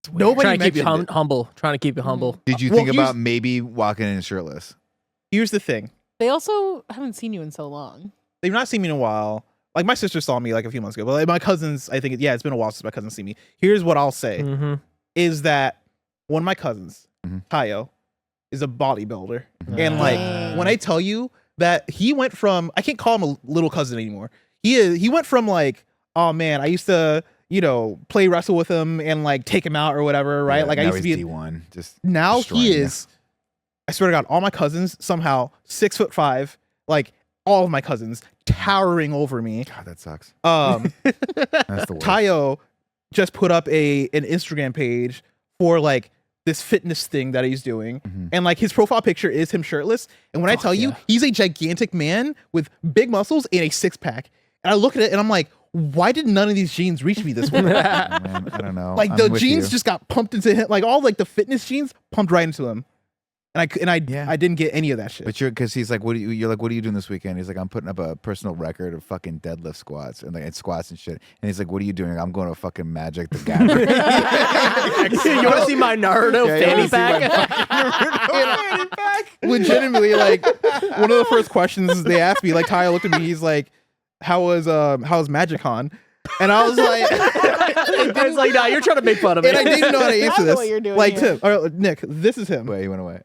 Mm. Nobody Trying to keep you mentioned it. humble. Trying to keep you humble. Did you Well, think here's- about maybe walking in shirtless? Here's the thing: They also haven't seen you in so long. they've not seen me in a while. Like my sister saw me like a few months ago, but like, my cousins, I think, it's been a while since my cousins see me. Here's what I'll say: Mm-hmm. is that one of my cousins, Mhm. Tayo, is a bodybuilder. Mhm. And like Dang. when I tell you that he went from, I can't call him a little cousin anymore. He went from like, oh man, I used to, play wrestle with him and like take him out or whatever, right? Yeah, like I now used to be he's D1. Just now destroying he you. is, I swear to God, all my cousins somehow 6'5", like all of my cousins towering over me. God, that sucks. Um That's the worst. Tayo just put up an Instagram page for like this fitness thing that he's doing. Mhm. And like his profile picture is him shirtless. And when I tell you, yeah. he's a gigantic man with big muscles and a six pack. And I look at it and I'm like, why did none of these genes reach me this way? Oh, man, I don't know. Like I'm the with genes you. just got pumped into him. Like all like the fitness genes pumped right into him. And I Yeah. I didn't get any of that shit. But because he's like, you're like, what are you doing this weekend? He's like, I'm putting up a personal record of fucking deadlift squats and like and squats and shit. And he's like, what are you doing? I'm going to fucking Magic the Gathering. You want to see my Naruto Yeah, you fanny wanna see my pack? Legitimately, like one of the first questions they asked me, like Tyler looked at me, he's like, how's Magicon? And I was like, It's like, nah, you're trying to make fun of me. and I didn't know how to I answer know this. what you're doing like here. Tim or Nick, this is him. Wait, he went away.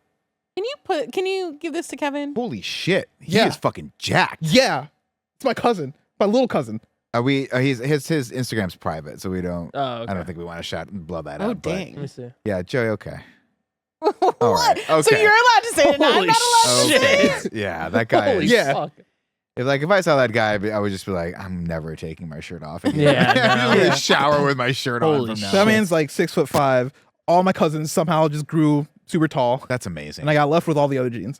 Can you give this to Kevin? Holy shit. He Yeah. is fucking jacked. Yeah, it's my cousin, my little cousin. Are we? His Instagram's private, so we don't. Oh, okay. I don't think we want to shout and blow that Oh up. but dang. Let me see. yeah, Joey. Okay. What? right, So okay. you're allowed to say it. and I'm Holy not allowed to say shit. it. Yeah, that guy. Holy Is, Yeah. fuck. if I saw that guy, I would just be like, I'm never taking my shirt off again. Yeah, I'm no. gonna Yeah. shower with my shirt on Holy from now. shit. That on. man's like 6'5". All my cousins somehow just grew super tall, That's amazing. and I got left with all the other genes.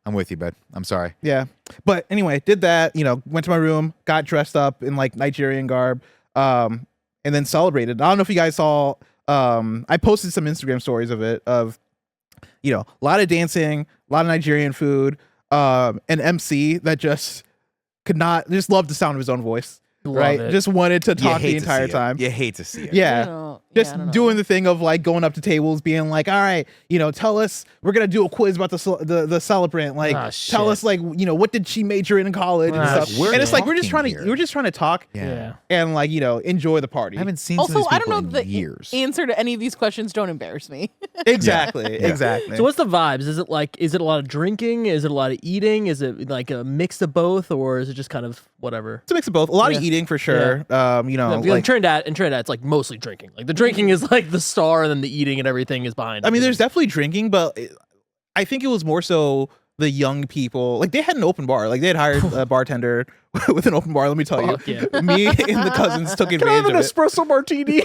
I'm with you, bud. I'm sorry. Yeah. But anyway, did that, went to my room, got dressed up in like Nigerian garb, and then celebrated. I don't know if you guys saw, I posted some Instagram stories of it, of, a lot of dancing, a lot of Nigerian food, an MC that just loved the sound of his own voice, Love right? it. Just wanted to You talk hate the to entire see it. time. You hate to see it. Yeah. No. just I don't know. doing the thing of like going up to tables, being like, "All right, tell us. We're gonna do a quiz about the celebrant. Like, Ah, tell shit. us like, what did she major in college and Ah, stuff." And it's like we're just trying talking to here. we're just trying to talk Yeah. and like enjoy the party. I haven't seen some Also, of these I don't people know in the years. answer to any of these questions. Don't embarrass me. Exactly. Exactly. So what's the vibes? Is it a lot of drinking? Is it a lot of eating? Is it like a mix of both, or is it just kind of whatever? It's a mix of both. A lot of Yeah. eating for sure. In Like, Trinidad, it's like mostly drinking. Like the drinking is like the star, and then the eating and everything is behind. I mean, it. there's definitely drinking, but I think it was more so the young people. Like they had an open bar. Like they had hired a bartender with an open bar. Let me tell Fuck you, yeah. me and the cousins took Can I have advantage an of it. espresso martini?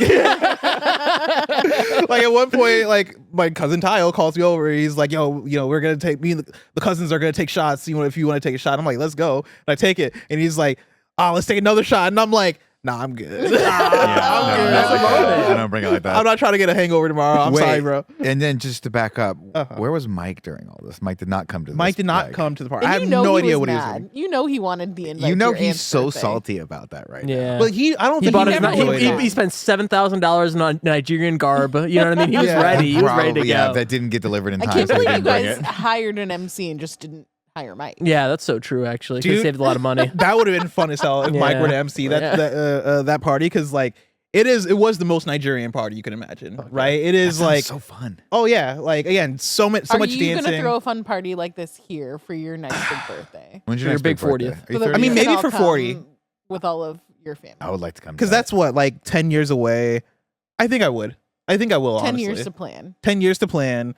Like at one point, like my cousin Tyle calls me over. He's like, "Yo, we're gonna take me and the cousins are gonna take shots. If you want to take a shot." I'm like, "Let's go." And I take it, and he's like, "Oh, let's take another shot." And I'm like, "Nah, I'm good. I'm good. I don't bring it like that. I'm not trying to get a hangover tomorrow. I'm Wait, sorry, bro." And then just to back up, Uh-huh. where was Mike during all this? Mike did not come to this. Mike did not like- come to the party. And I have you know no he idea was what he was mad. doing. You know he wanted the invite. You know to your he's aunt's so birthday. salty about that right now. Yeah. But I don't He think bought he his. never never enjoyed He, it. he spent $7,000 on Nigerian garb. You know what I mean? He was Yeah. ready. He was ready to Probably, yeah, go. that didn't get delivered in I time. can't so he believe you didn't bring guys it. hired an MC and just didn't hire Mike. Yeah, that's so true. Actually, could Dude. have saved a lot of money. That would have been fun as hell if Mike Yeah. were to MC that party, because like it was the most Nigerian party you can imagine, right? It is Sounds like so fun. oh yeah, like again, so much Are much you dancing. gonna throw a fun party like this here for your next big birthday? When's For your next big birthday? 40th. Are you So that 30? I mean, we maybe can all for 40. come with all of your family. I would like to come Because to that. that's what, like 10 years away. I think I would. I think I will. 10 honestly. years to plan. 10 years to plan.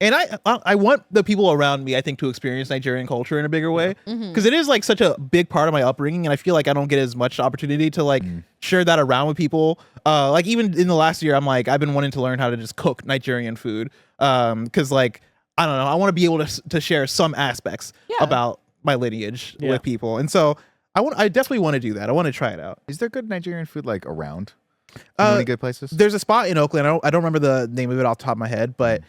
And I want the people around me, I think, to experience Nigerian culture in a bigger way, Mhm. because it is like such a big part of my upbringing, and I feel like I don't get as much opportunity to like share that around with people. Like even in the last year, I've been wanting to learn how to just cook Nigerian food, because like I don't know, I want to be able to share some aspects Yeah. about my lineage Yeah. with people, and so I definitely want to do that. I want to try it out. Is there good Nigerian food like around? Uh, Really good places? There's a spot in Oakland. I don't remember the name of it off the top of my head, but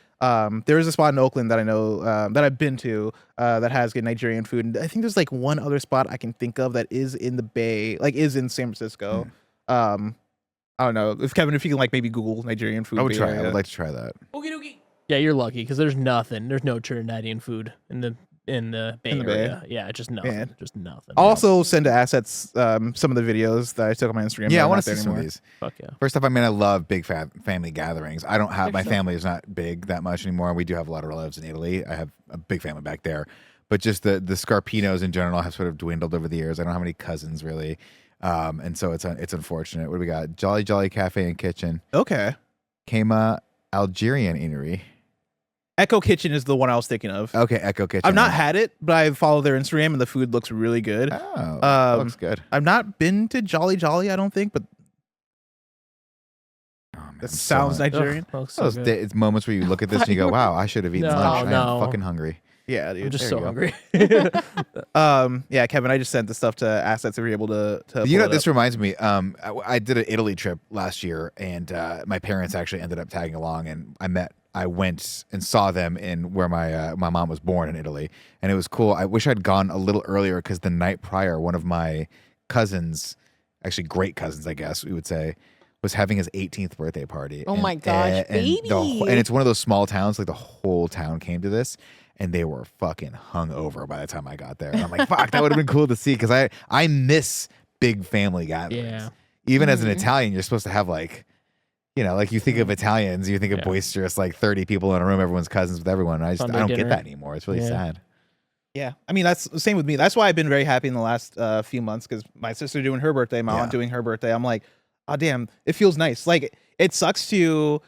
there is a spot in Oakland that I know that I've been to that has good Nigerian food. And I think there's like one other spot I can think of that is in the Bay, like is in San Francisco. I don't know if you can like maybe Google Nigerian food. I would Bay try. I Area. would like to try that. Oogie doogie. Yeah, you're lucky because there's nothing. There's no Trinidadian food in the Bay In the Bay. Area. Yeah, just nothing. Man. Just nothing. I'll also send to assets some of the videos that I took on my Instagram. Yeah, I want to see some of these. Fuck yeah. First off, I mean, I love big family gatherings. I don't have They're my so family is not big that much anymore. We do have a lot of relatives in Italy. I have a big family back there, but just the Scarpinos in general have sort of dwindled over the years. I don't have any cousins really, and so it's unfortunate. What do we got? Jolly Jolly Cafe and Kitchen, Okay. Kema Algerian Eatery. Echo Kitchen is the one I was thinking of. Okay, Echo Kitchen. I've not had it, but I follow their Instagram and the food looks really good. Oh, looks good. I've not been to Jolly Jolly, I don't think, but Oh, man, that I'm so sounds hungry. Nigerian. Ugh, looks so Those good. it's moments where you look at this and you go, "Wow, I should have eaten No, lunch. I no. am fucking hungry." Yeah, dude. I'm just there so you go. hungry. Yeah, Kevin, I just sent the stuff to assets if you're able to You know, pull it this up. reminds me. I did an Italy trip last year, and my parents actually ended up tagging along, and I went and saw them in where my mom was born in Italy, and it was cool. I wish I'd gone a little earlier because the night prior, one of my cousins, actually great cousins, I guess we would say, was having his 18th birthday party. Oh my gosh, baby. And it's one of those small towns, like the whole town came to this. And they were fucking hungover by the time I got there. And I'm like, fuck, that would have been cool to see because I miss big family gatherings. Yeah. Even as an Italian, you're supposed to have like, like you think of Italians, you think of Yeah. boisterous, like 30 people in a room, everyone's cousins with everyone. And I Sunday don't dinner. get that anymore. It's really Yeah. sad. Yeah, I mean that's the same with me. That's why I've been very happy in the last few months because my sister doing her birthday, my aunt doing her birthday. I'm like, oh damn, it feels nice. Like it sucks to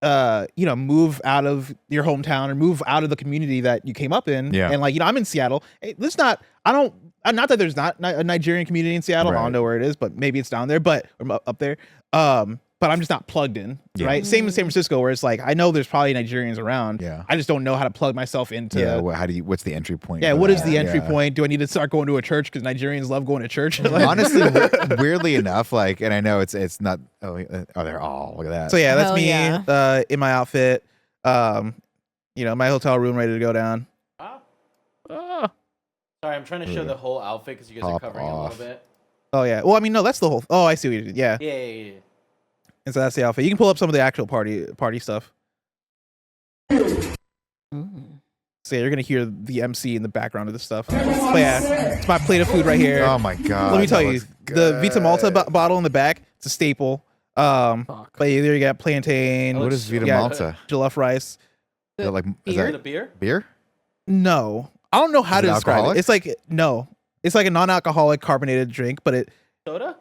move out of your hometown or move out of the community that you came up in. Yeah. And like, I'm in Seattle. Not that there's not a Nigerian community in Seattle. I Right. don't know where it is, but maybe it's down there, or up there. But I'm just not plugged in, Yeah. right? Same in San Francisco, where it's like, I know there's probably Nigerians around. Yeah. I just don't know how to plug myself into. Yeah. What's the entry point? Yeah, for what is that? the entry Yeah. point? Do I need to start going to a church because Nigerians love going to church? Like- Honestly, weirdly enough, like, and I know it's not. Oh, they're all look at that. so yeah, that's Hell me yeah. in my outfit. My hotel room ready to go down. Ah. Ah. Sorry, I'm trying to show the whole outfit because you guys Pop are covering a off. little bit. Oh yeah. Well, I mean, no, that's the whole. Oh, I see what you did. Yeah. Yeah. And so that's the outfit. You can pull up some of the actual party stuff. So you're gonna hear the MC in the background of this stuff. But yeah, it's my plate of food right here. Oh my god! Let me tell that you, looks the Vita Malta good. bottle in the back, it's a staple. But there you got plantain. What is Vita yeah, Malta? Jollof rice. Is that like is beer? The that beer? beer? No, I don't know how Is to it describe alcoholic? it. It's like no, it's like a non-alcoholic carbonated drink, but Soda?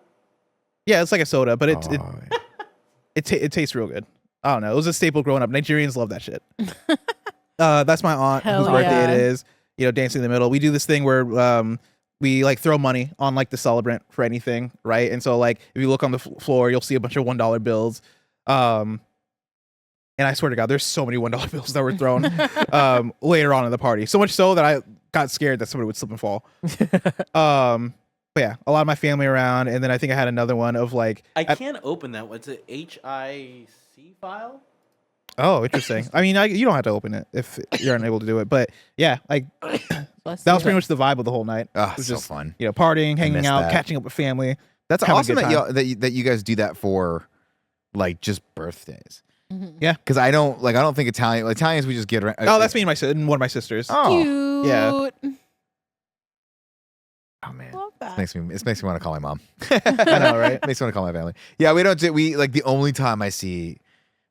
it's like a soda, but Oh, it tastes real good. I don't know. It was a staple growing up. Nigerians love that shit. That's my aunt Hell whose birthday yeah. it is. You know, dancing in the middle. We do this thing where we like throw money on like the celebrant for anything, right? And so like if you look on the floor, you'll see a bunch of $1 bills. And I swear to God, there's so many $1 bills that were thrown later on in the party. So much so that I got scared that somebody would slip and fall. But yeah, a lot of my family around, and then I think I had another one of like I can't open that. What's it? HIC file? oh, interesting. I mean, you don't have to open it if you're unable to do it, but yeah, like that was pretty much the vibe of the whole night. oh, It was so just fun. you know, partying, hanging missed out, that. catching up with family. That's Have a awesome good that you guys do that for like just birthdays. Yeah. Because I don't think Italians we just get around. Oh, that's me and and one of my sisters. Oh, Cute. yeah. oh man. Love that. Makes me want to call my mom. I know, right? Makes me want to call my family. Yeah, we like the only time I see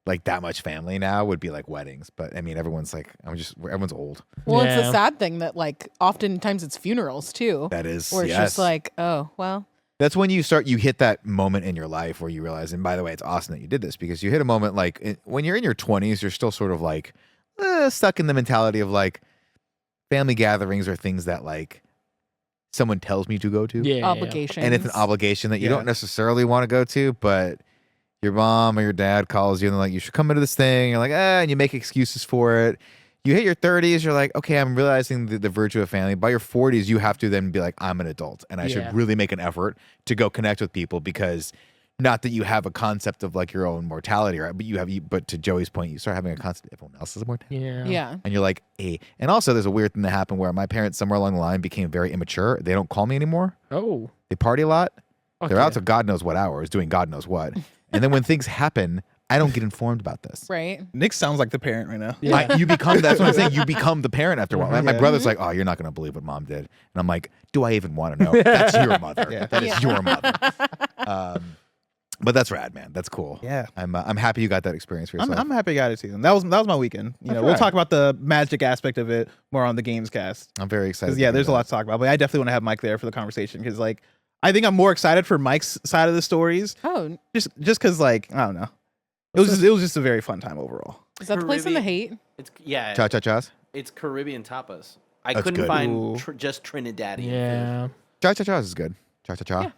like that much family now would be like weddings. But I mean, everyone's old. Well, it's Yeah. the sad thing that like oftentimes it's funerals too. That is, Where it's yes. just like, oh, well. That's when you hit that moment in your life where you realize, and by the way, it's awesome that you did this because you hit a moment like when you're in your 20s, you're still sort of like stuck in the mentality of like family gatherings are things that like someone tells me to go to. Yeah. Obligations. And it's an obligation that you Yeah. don't necessarily want to go to, but your mom or your dad calls you and they're like, you should come into this thing. You're like, and you make excuses for it. You hit your 30s, you're like, okay, I'm realizing the virtue of family. By your 40s, you have to then be like, I'm an adult and I Yeah. should really make an effort to go connect with people because not that you have a concept of like your own mortality, right? But but to Joey's point, you start having a concept of everyone else's mortality. Yeah. Yeah. And you're like, and also there's a weird thing that happened where my parents somewhere along the line became very immature. They don't call me anymore. Oh. They party a lot. Fuck They're out yeah. to God knows what hours doing God knows what. And then when things happen, I don't get informed about this. Right. Nick sounds like the parent right now. Yeah. You become, that's what I'm saying. You become the parent after a while. My Yeah. brother's like, oh, you're not going to believe what mom did. And I'm like, do I even want to know? That's your mother. Yeah. That is your mother. But that's rad, man. That's cool. Yeah. I'm happy you got that experience for yourself. I'm happy I got it too. That was my weekend. You know, That's we'll right. talk about the magic aspect of it more on the games cast. I'm very excited. Because yeah, there's a lot to talk about. But I definitely want to have Mike there for the conversation because like I think I'm more excited for Mike's side of the stories. Oh, Just because like I don't know. It was just a very fun time overall. is that the place in the hate? It's yeah. Cha-cha-chas? It's Caribbean tapas. I That's couldn't good. find Ooh. just Trinidadian food. Yeah. Cha-cha-chas is good. Cha-cha-cha. Yeah.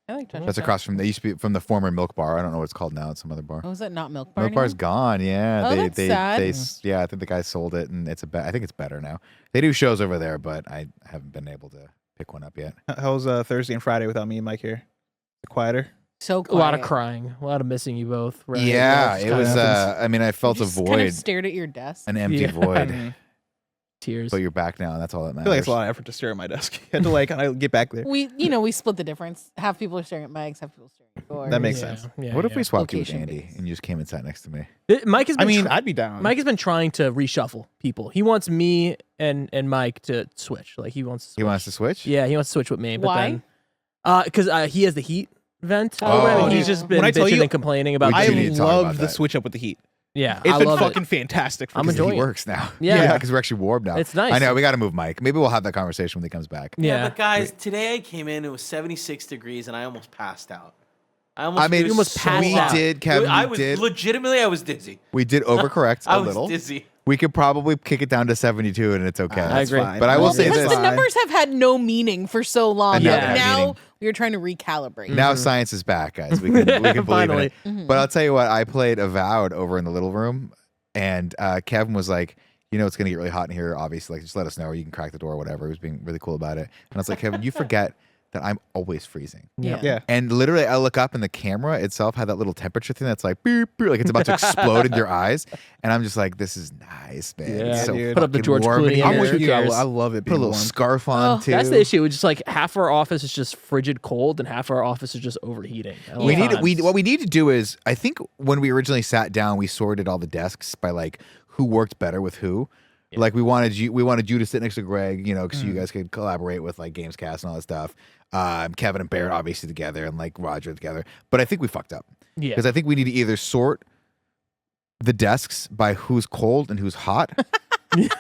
I like that. That's across from, they used to be from the former Milk Bar. I don't know what it's called now. It's some other bar. Oh, is that not Milk Bar? Milk Bar's anymore? gone. Yeah, Oh, that's sad. yeah. I think the guy sold it, and it's I think it's better now. They do shows over there, but I haven't been able to pick one up yet. How was Thursday and Friday without me and Mike here? Quieter. So A lot of quiet. crying. A lot of missing you both. Right? Yeah, Just it kinda was. happens. I mean, I You felt a just kind void, of stared at your desk. an empty Yeah. void. Tears. But you're back now, and that's all that I matters. feel like it's a lot of effort to stare at my desk. I had to like kind of get back there. We split the difference. Half people are staring at Mike's, half people are staring at yours. That makes Yeah, sense. yeah, What if yeah. we swapped you with Location Andy, based. and you just came and sat next to me? Mike has been I mean, I'd be down. Mike has been trying to reshuffle people. He wants me and Mike to switch. Like he wants to switch. He wants to switch. Yeah, he wants to switch with me. But Why? then because he has the heat vent Oh, already. dude. He's just been When I tell bitching you, and complaining about We I do the need heat. to talk about love the that. switch up with the heat. Yeah, It's I been love fucking it. fantastic. I'm Because the enjoying heat it. works now. Yeah. because we're actually warm now. It's nice. I know. We got to move Mike. Maybe we'll have that conversation when he comes back. Yeah. But guys, today I came in. It was 76 degrees, and I almost passed out. I mean, was almost passed we out. did, Kevin. I we was did. legitimately. I was dizzy. We did overcorrect I a was little. dizzy. We could probably kick it down to 72, and it's okay. I agree. Fine. But I will Well, say because this. the numbers have had no meaning for so long. And now that they have now meaning. we're trying to recalibrate. Now science is back, guys. We can believe in Finally. it. Mm-hmm. But I'll tell you what, I played Avowed over in the little room, and Kevin was like, you know, it's going to get really hot in here, obviously. Like, just let us know, or you can crack the door or whatever. He was being really cool about it. And I was like, Kevin, you forget that I'm always freezing. Yeah. And literally, I look up and the camera itself had that little temperature thing that's like, beep, beep, like it's about to explode in your eyes. And I'm just like, this is nice, man. Yeah, It's so dude. Put up the fucking George warm in Clooney here. I'm hair. with Who you. I cares? love it Put a being little warm. scarf on too. That's the issue. It's just like half our office is just frigid cold and half our office is just overheating. What we need to do is, I think when we originally sat down, we sorted all the desks by like who worked better with who. Like we wanted you to sit next to Greg, you know, because you guys could collaborate with like Gamescast and all that stuff. Kevin and Barrett obviously together, and like Roger together. But I think we fucked up. Yeah. Because I think we need to either sort the desks by who's cold and who's hot,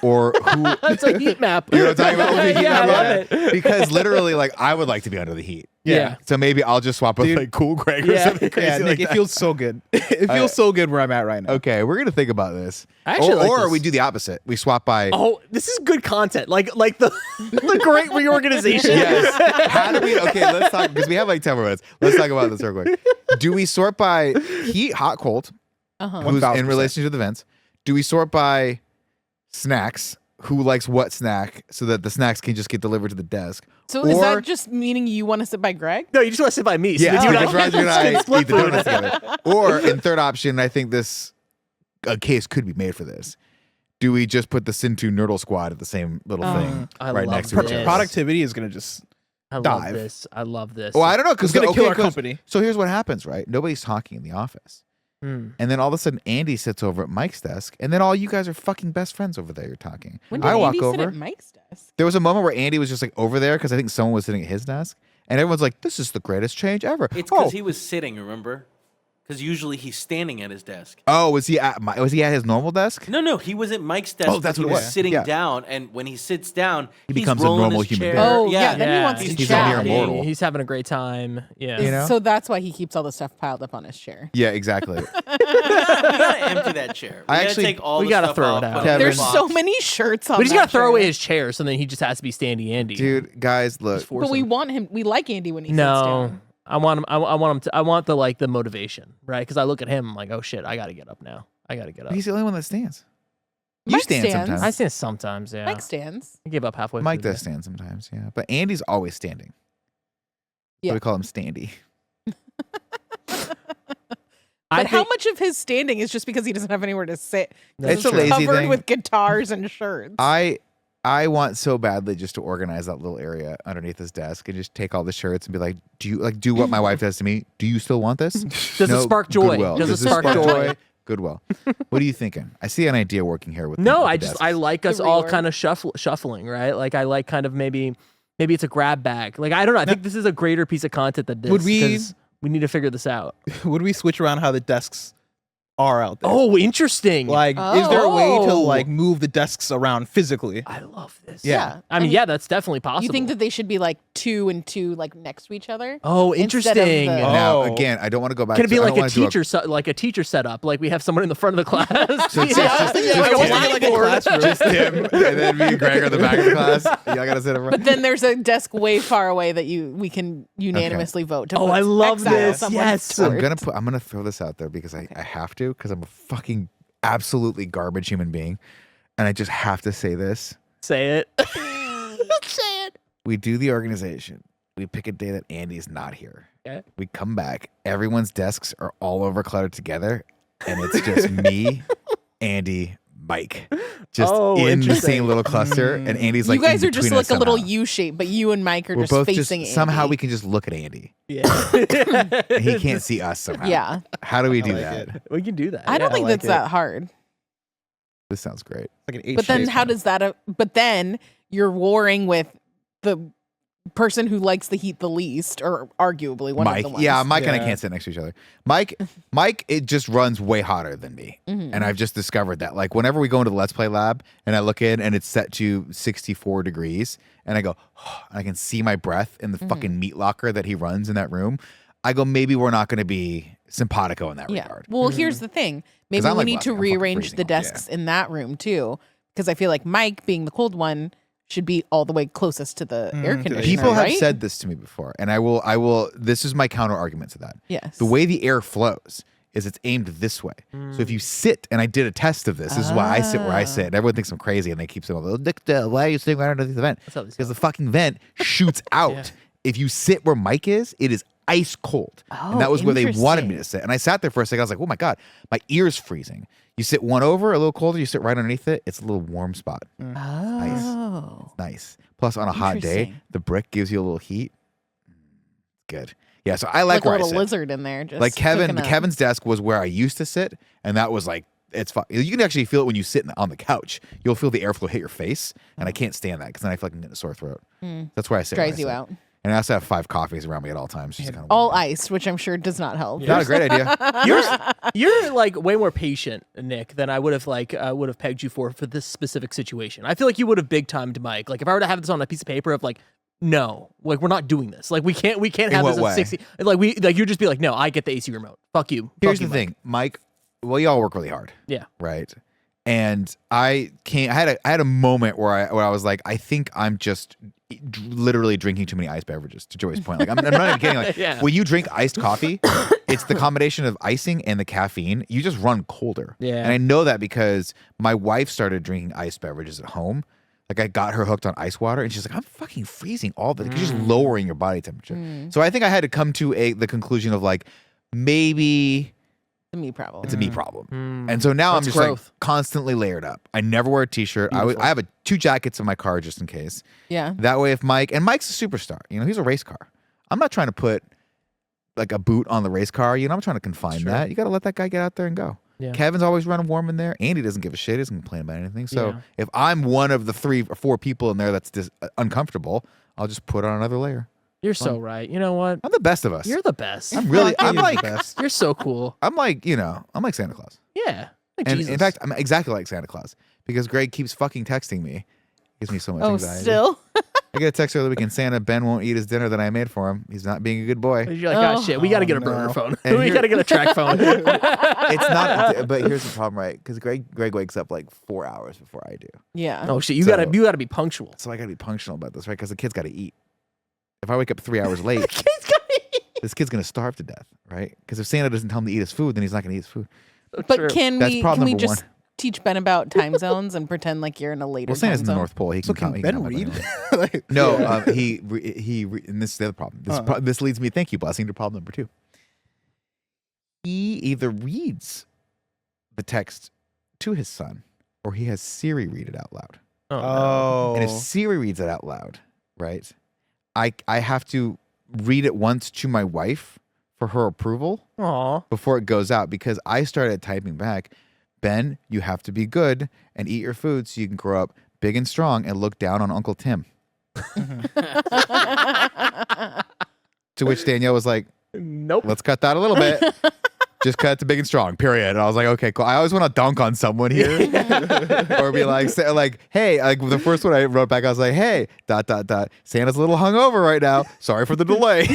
or who. It's a heat map. You know what I'm talking about? The heat Yeah, I map? love it. Because literally, like, I would like to be under the heat. Yeah. So maybe I'll just swap with Dude. like Cool Greg or Yeah. something crazy Yeah, Nick, like it that. feels so good. It feels so good where I'm at right now. Okay, we're gonna think about this. I actually like or this. we do the opposite. We swap by. Oh, this is good content. Like the the great reorganization. Yes. How do we? Okay, let's talk because we have like 10 more minutes. Let's talk about this real quick. Do we sort by heat, hot, cold? Uh-huh. Who's 1000%. in relation to the vents? Do we sort by snacks? Who likes what snack so that the snacks can just get delivered to the desk? So is Or- that just meaning you want to sit by Greg? No, you just want to sit by me. So Yeah, that you because Roger and I split eat the food. donuts together. Or in third option, I think this a case could be made for this. Do we just put the Sintu Nerdle Squad at the same little thing I right love next to each this. other? Productivity is gonna just. I love Dive. this. I love this. Well, I don't know because It's gonna kill our company. So here's what happens, right? Nobody's talking in the office. Mm. And then all of a sudden, Andy sits over at Mike's desk, and then all you guys are fucking best friends over there. You're talking. When did I walk Andy sit over. at Mike's desk? There was a moment where Andy was just like over there because I think someone was sitting at his desk, and everyone's like, "This is the greatest change ever." It's because oh, he was sitting, remember? Because usually he's standing at his desk. oh, was he at his normal desk? No, he was at Mike's desk. Oh, that's but what he it was was. sitting Yeah. down, and when he sits down, He he's becomes a rolling normal his human chair. being. Oh, yeah, then he wants to he's chat. chatting. mere mortal. He's having a great time. Yeah. You know? So that's why he keeps all the stuff piled up on his chair. Yeah, exactly. We gotta empty that chair. We I gotta actually- take all we the gotta stuff throw off, it out. put Kevin- in a There's box. so many shirts on We just that gotta throw chair. away his chair, so then he just has to be Standy Andy. Dude, guys, look. Force But we him. want him. We like Andy when he sits No, down. I want him. I want him to. I want the motivation, right? Because I look at him I'm like, oh shit, I gotta get up now. I gotta get up. He's the only one that stands. You Mike stand stands. sometimes. I stand sometimes. Yeah. Mike stands. I give up halfway. Mike through does stand sometimes, yeah. But Andy's always standing. Yeah. So we call him Standy. But how much of his standing is just because he doesn't have anywhere to sit? 'Cause It's a lazy covered thing. with guitars and shirts. I want so badly just to organize that little area underneath his desk and just take all the shirts and be like, do what my wife does to me? Do you still want this? Does it spark joy? Goodwill. Does it this spark joy? Goodwill. What are you thinking? I see an idea working here with No, with I the just desks. I like us The all reorg. kind of shuffling, right? Like I like kind of maybe it's a grab bag. Like I don't know. I think this is a greater piece of content than this. Would we- 'cause we need to figure this out. Would we switch around how the desks are out there? Oh, interesting. Like, is there a way to Oh. like move the desks around physically? I love this. Yeah. I mean, yeah, that's definitely possible. You think that they should be like 2 and 2, like next to each other? Oh, instead of interesting. the- Now, Oh. again, I don't want to go back Can it to be I like don't a wanna do teacher, like a teacher setup? Like we have someone in the front of the class. So it's Yeah. just- Like a just- whiteboard. just him, and then me and Greg are in the back of the class. Y'all gotta sit over. But then there's a desk way far away that we can unanimously vote to. Oh, put I love exile this. someone Yes. towards. I'm gonna throw this out there because I have to, because I'm a fucking absolutely garbage human being, and I just have to say this. Say it. Say it. We do the organization. We pick a day that Andy's not here. Okay. We come back. Everyone's desks are all over cluttered together, and it's just me, Andy, Mike, just Oh, in the interesting. same little cluster. And Andy's like, You guys in are just between us like a little somehow. U shape, but you and Mike are We're just both facing just somehow Andy. we can just look at Andy. Yeah. And he can't see us somehow. Yeah, How do we do like that? it. We can do that. I don't Yeah, think like that's it. that hard. This sounds great. Like an H But then shape. how does that? But then you're warring with the person who likes the heat the least, or arguably one Mike, of the ones. yeah, Mike and I Yeah. can't sit next to each other. Mike, it just runs way hotter than me, and I've just discovered that. Like whenever we go into the Let's Play lab, and I look in, and it's set to 64 degrees, and I go, and I can see my breath in the fucking meat locker that he runs in that room. I go, maybe we're not going to be simpatico in that Yeah. regard. Well, here's the thing. Maybe I'm we like need Buffy. to I'm fucking rearrange freezing the up. Yeah. desks in that room too, because I feel like Mike, being the cold one, should be all the way closest to the air to the conditioner. People have right? said this to me before, and I will. This is my counter argument to that. yes. The way the air flows is it's aimed this way. So if you sit, and I did a test of this. This is why I sit where I sit. And everyone thinks I'm crazy, and they keep saying, "Well, Nick, why are you sitting right underneath the vent?" That's how they Because the fucking vent shoots out if you sit where Mike is, it is ice cold. Oh, and that was where they wanted me interesting. to sit. And I sat there for a second. I was like, oh my God, my ear's freezing. You sit one over, a little colder, you sit right underneath it. It's a little warm spot. Oh. Nice. Plus, on a hot day, Interesting. the brick gives you a little heat. Good. Yeah, so I like Like a where I little sit. lizard in there. Just Like cooking up. Kevin's desk was where I used to sit, and that was like, it's fun. You can actually feel it when you sit on the couch. You'll feel the airflow hit your face, and I can't stand that because then I feel like I'm getting a sore throat. That's where I sit. when I Dries you sit. out. And I also have 5 coffees around me at all times. Just kind of All iced, which I'm sure does not help. not a great idea. You're like way more patient, Nick, than I would have pegged you for this specific situation. I feel like you would have big timed Mike. Like if I were to have this on a piece of paper of like, no, like we're not doing this. Like we can't have what this way? at 60. Like you'd just be like, no, I get the AC remote. Fuck you. Here's Fuck the you, thing, Mike. Well, y'all work really hard, Yeah. right? And I had a moment where I was like, I think I'm just literally drinking too many iced beverages. To Joey's point, like I'm not even kidding. Like Yeah. when you drink iced coffee, it's the combination of icing and the caffeine. You just run colder. Yeah. And I know that because my wife started drinking iced beverages at home. Like I got her hooked on ice water, and she's like, "I'm fucking freezing all the." You're just lowering your body temperature. So I think I had to come to the conclusion of like maybe. The me problem. It's a me problem. And so now I'm That's just growth. like constantly layered up. I never wear a t-shirt. I have 2 jackets in my car just in case. Yeah. That way if Mike's a superstar, he's a race car. I'm not trying to put like a boot on the race car. I'm trying to confine that. You got to let that guy get out there and go. Yeah. Kevin's always running warm in there. Andy doesn't give a shit. He doesn't complain about anything. So Yeah. if I'm one of the 3 or 4 people in there that's just uncomfortable, I'll just put on another layer. You're so right. You know what? I'm the best of us. You're the best. I'm really, I'm He is the like, best. You're so cool. I'm like Santa Claus. Yeah. Like And Jesus. in fact, I'm exactly like Santa Claus because Greg keeps fucking texting me. Gives me so much Oh, anxiety. still? I get a text over the weekend. Santa, Ben won't eat his dinner that I made for him. He's not being a good boy. You're like, oh, shit, we got to get a burner no. phone. And we here- got to get a track phone. It's not. But here's the problem, right? Because Greg wakes up like 4 hours before I do. Yeah. Oh shit, you So- gotta be punctual. So I got to be punctual about this, right? Because the kid's got to eat. If I wake up 3 hours late, this kid's gonna starve to death, right? Because if Santa doesn't tell him to eat his food, then he's not gonna eat his food. But True. can That's we problem number just one. teach Ben about time zones and pretend like you're in a later Well, Santa's time in the zone? North Pole. He So can can count. Ben read? Like, No, yeah. he and this is the other problem. This leads me. Thank you, Blessing, to problem number 2. He either reads the text to his son, or he has Siri read it out loud. Oh. And if Siri reads it out loud, right, I have to read it once to my wife for her approval Aw. before it goes out because I started typing back, Ben, you have to be good and eat your food so you can grow up big and strong and look down on Uncle Tim. To which Danielle was like, Nope. let's cut that a little bit. Just cut it to big and strong, period. And I was like, okay, cool. I always want to dunk on someone here. Or be like, say, like, hey, like the first one I wrote back, I was like, hey, ... Santa's a little hungover right now. Sorry for the delay.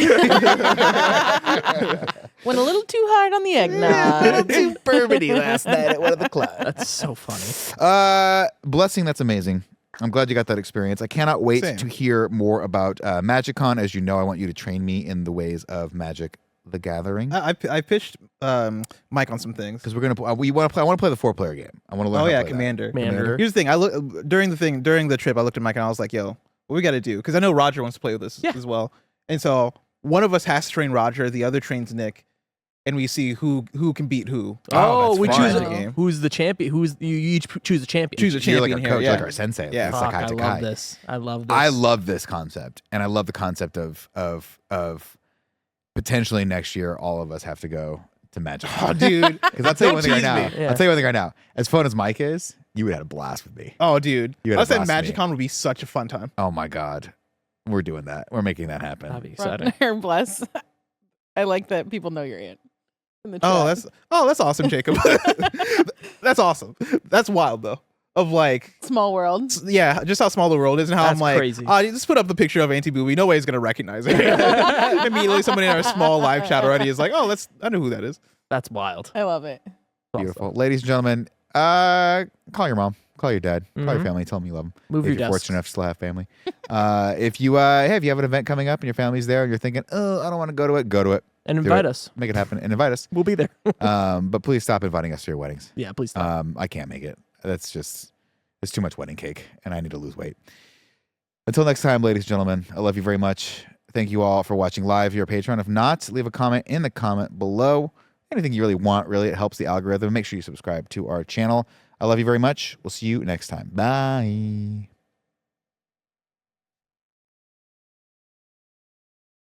Went a little too hard on the eggnog. Too bourbony last night at one of the clubs. That's so funny. Blessing, that's amazing. I'm glad you got that experience. I cannot wait Same. to hear more about Magicon. As you know, I want you to train me in the ways of Magic the Gathering. I pitched Mike on some things. Because we're gonna, I want to play the 4-player game. I want to learn. Oh how to yeah, play that. Commander. Commander. Here's the thing. I look during the trip. I looked at Mike and I was like, "Yo, what we got to do?" Because I know Roger wants to play with this as well. And so one of us has to train Roger. The other trains Nick, and we see who can beat who. Oh, that's we fun. choose Magic game. who's the champion. You each choose a champion. Choose a You're champion like our here. coach, Yeah. like our sensei. Yeah. It's Fuck, like I love this. I love this. I love this concept, and I love the concept of potentially next year all of us have to go to Magic. Oh, dude. Because I'll tell you one thing right tease now. me. Yeah. I'll tell you one thing right now. As fun as Mike is, you would have had a blast with me. Oh, dude. You had I a said blast with me. Magicon would be such a fun time. Oh my God, we're doing that. We're making that happen. That'd be exciting. Ragnar, bless. I like that people know you're in the chat. That's awesome, Jacob. That's awesome. That's wild though. Of like, Small world. yeah, just how small the world is and how That's I'm like, crazy. you just put up the picture of Auntie Booby. No way he's gonna recognize her. Immediately, somebody in our small live chat already is like, "Oh, I know who that is." That's wild. I love it. Beautiful, ladies and gentlemen. Call your mom, call your dad, call your family. Tell them you love them. Move if your you're desk. fortunate enough to still have family. If you have an event coming up and your family's there and you're thinking, oh, I don't want to go to it, go to it. And Do invite it. us. Make it happen and invite us. We'll be there. But please stop inviting us to your weddings. Yeah, please stop. I can't make it. It's too much wedding cake, and I need to lose weight. Until next time, ladies and gentlemen, I love you very much. Thank you all for watching live here, Patreon. If not, leave a comment in the comment below. Anything you really want, really. It helps the algorithm. Make sure you subscribe to our channel. I love you very much. We'll see you next time. Bye.